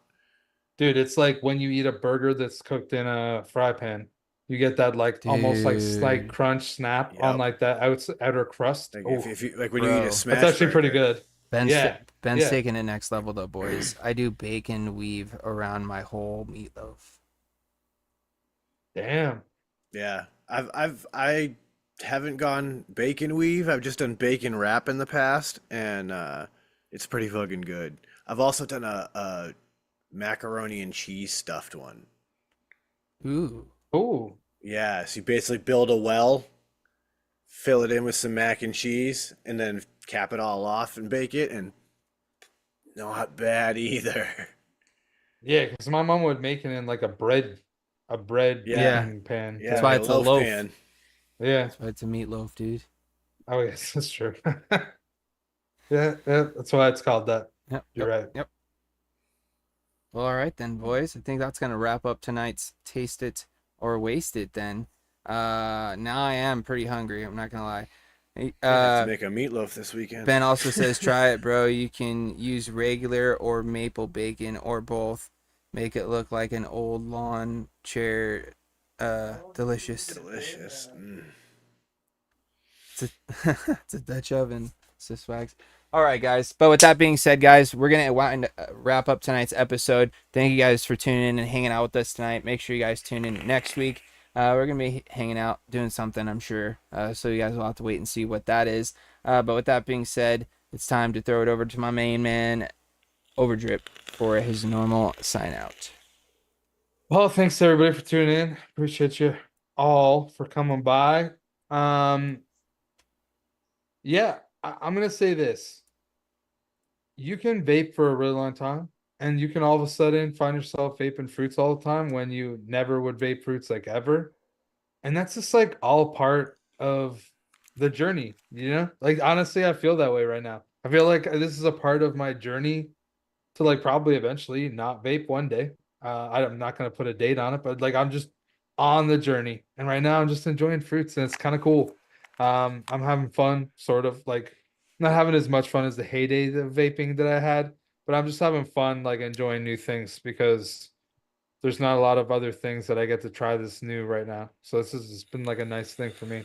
Dude, it's like when you eat a burger that's cooked in a fry pan. You get that like almost like slight Dude, crunch snap on Yep. like that outer crust. Like Oh, if you like when you eat a bro. that's smash actually pretty burger. good. Yeah. Ben's Yeah. taking it next level though, boys. I do bacon weave around my whole meatloaf. Damn. Yeah. I haven't gone bacon weave. I've just done bacon wrap in the past, and it's pretty fucking good. I've also done a macaroni and cheese stuffed one. Ooh. Oh. Yeah, so you basically build a well, fill it in with some mac and cheese, and then cap it all off and bake it, and not bad either. Yeah, because my mom would make it in like a bread Yeah, Yeah. baking pan. yeah, That's like why a it's a loaf loaf. pan. Yeah. That's why it's a meatloaf, dude. Oh yes, that's true. Yeah, that's why it's called that. Yep. You're Yep. right. Yep. Well, all right then, boys. I think that's gonna wrap up tonight's Taste It or waste it then. Now I am pretty hungry. I'm not gonna lie. I have to make a meatloaf this weekend. Ben also says, try it, bro. You can use regular or maple bacon or both. Make it look like an old lawn chair. Delicious. Delicious. Mm. It's a Dutch oven. Sis Wags. All right, guys. But with that being said, guys, we're going to wrap up tonight's episode. Thank you guys for tuning in and hanging out with us tonight. Make sure you guys tune in next week. We're going to be hanging out, doing something, I'm sure. So you guys will have to wait and see what that is. But with that being said, it's time to throw it over to my main man, Overdrip, for his normal sign out. Well, thanks everybody for tuning in. Appreciate you all for coming by. Yeah, I'm going to say this. You can vape for a really long time, and you can all of a sudden find yourself vaping fruits all the time when you never would vape fruits like ever. And that's just like all part of the journey, you know? Like, honestly, I feel that way right now. I feel like this is a part of my journey to like probably eventually not vape one day. I'm not going to put a date on it, but like I'm just on the journey. And right now I'm just enjoying fruits, and it's kind of cool. I'm having fun, sort of like not having as much fun as the heyday of vaping that I had, but I'm just having fun, like enjoying new things because there's not a lot of other things that I get to try this new right now. So it's been like a nice thing for me.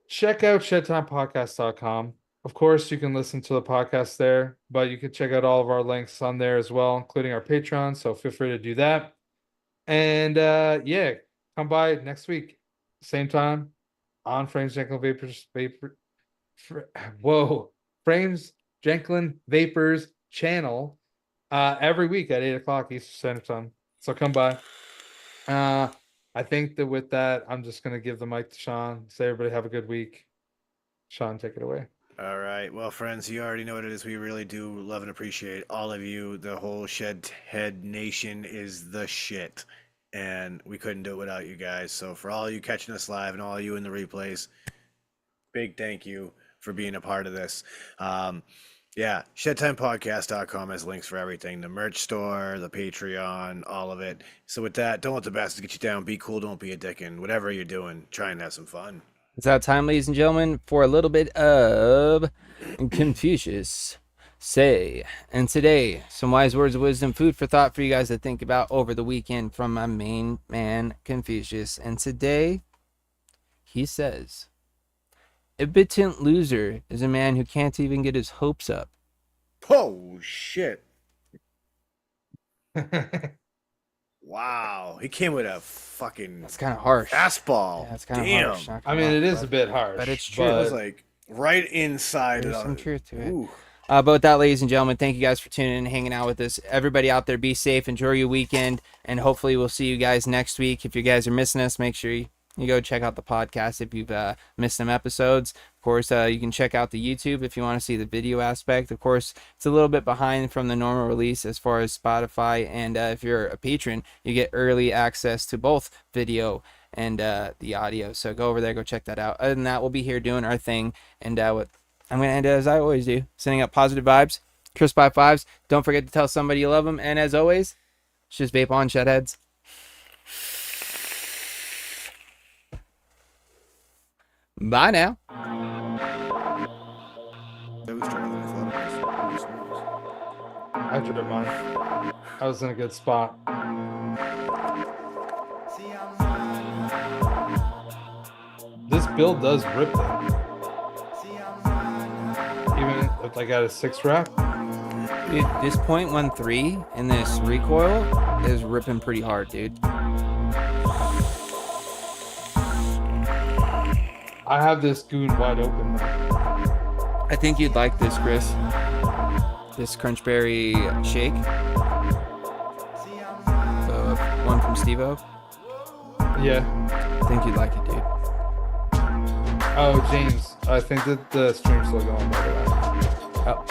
Check out ShedTimePodcast.com. Of course, you can listen to the podcast there, but you can check out all of our links on there as well, including our Patreon. So feel free to do that. And yeah, come by next week, same time on Frames Janklin Frames Janklin Vapors channel every week at 8 o'clock Eastern Standard Time. So come by. I think that with that, I'm just going to give the mic to Sean. Say everybody have a good week. Sean, take it away. All right. Well, friends, you already know what it is. We really do love and appreciate all of you. The whole Shedhead Nation is the shit. And we couldn't do it without you guys. So for all you catching us live and all you in the replays, big thank you for being a part of this. Yeah, ShedTimePodcast.com has links for everything. The merch store, the Patreon, all of it. So with that, don't let the bastards get you down. Be cool, don't be a dick. And whatever you're doing, try and have some fun. It's that time, ladies and gentlemen, for a little bit of Confucius Say. And today, some wise words of wisdom, food for thought for you guys to think about over the weekend from my main man, Confucius. And today, he says, a impotent loser is a man who can't even get his hopes up. Oh, shit. Wow. He came with a fucking That's kind of harsh. fastball. Yeah, it's kind of Damn. harsh. I mean, it is a bit harsh, but it's true. It was like right inside There's of some it. truth to it. Ooh. But with that, ladies and gentlemen, thank you guys for tuning in and hanging out with us. Everybody out there, be safe, enjoy your weekend, and hopefully we'll see you guys next week. If you guys are missing us, make sure you go check out the podcast if you've missed some episodes. Of course, you can check out the YouTube if you want to see the video aspect. Of course, it's a little bit behind from the normal release as far as Spotify, and if you're a patron, you get early access to both video and the audio. So go over there, go check that out. Other than that, we'll be here doing our thing, and what I'm going to end as I always do, sending up positive vibes, crisp by fives. Don't forget to tell somebody you love them, and as always, it's just vape on, Shedheads. Bye now. I did mine. I was in a good spot. This build does rip though. Even if I got a 6 wrap. Dude, this .13 in this recoil is ripping pretty hard, dude. I have this goon wide open now. I think you'd like this, Chris. This Crunchberry shake. The one from Steve-O. Yeah. I think you'd like it, dude. Oh, James. I think that the stream's still going, by the way. Oh.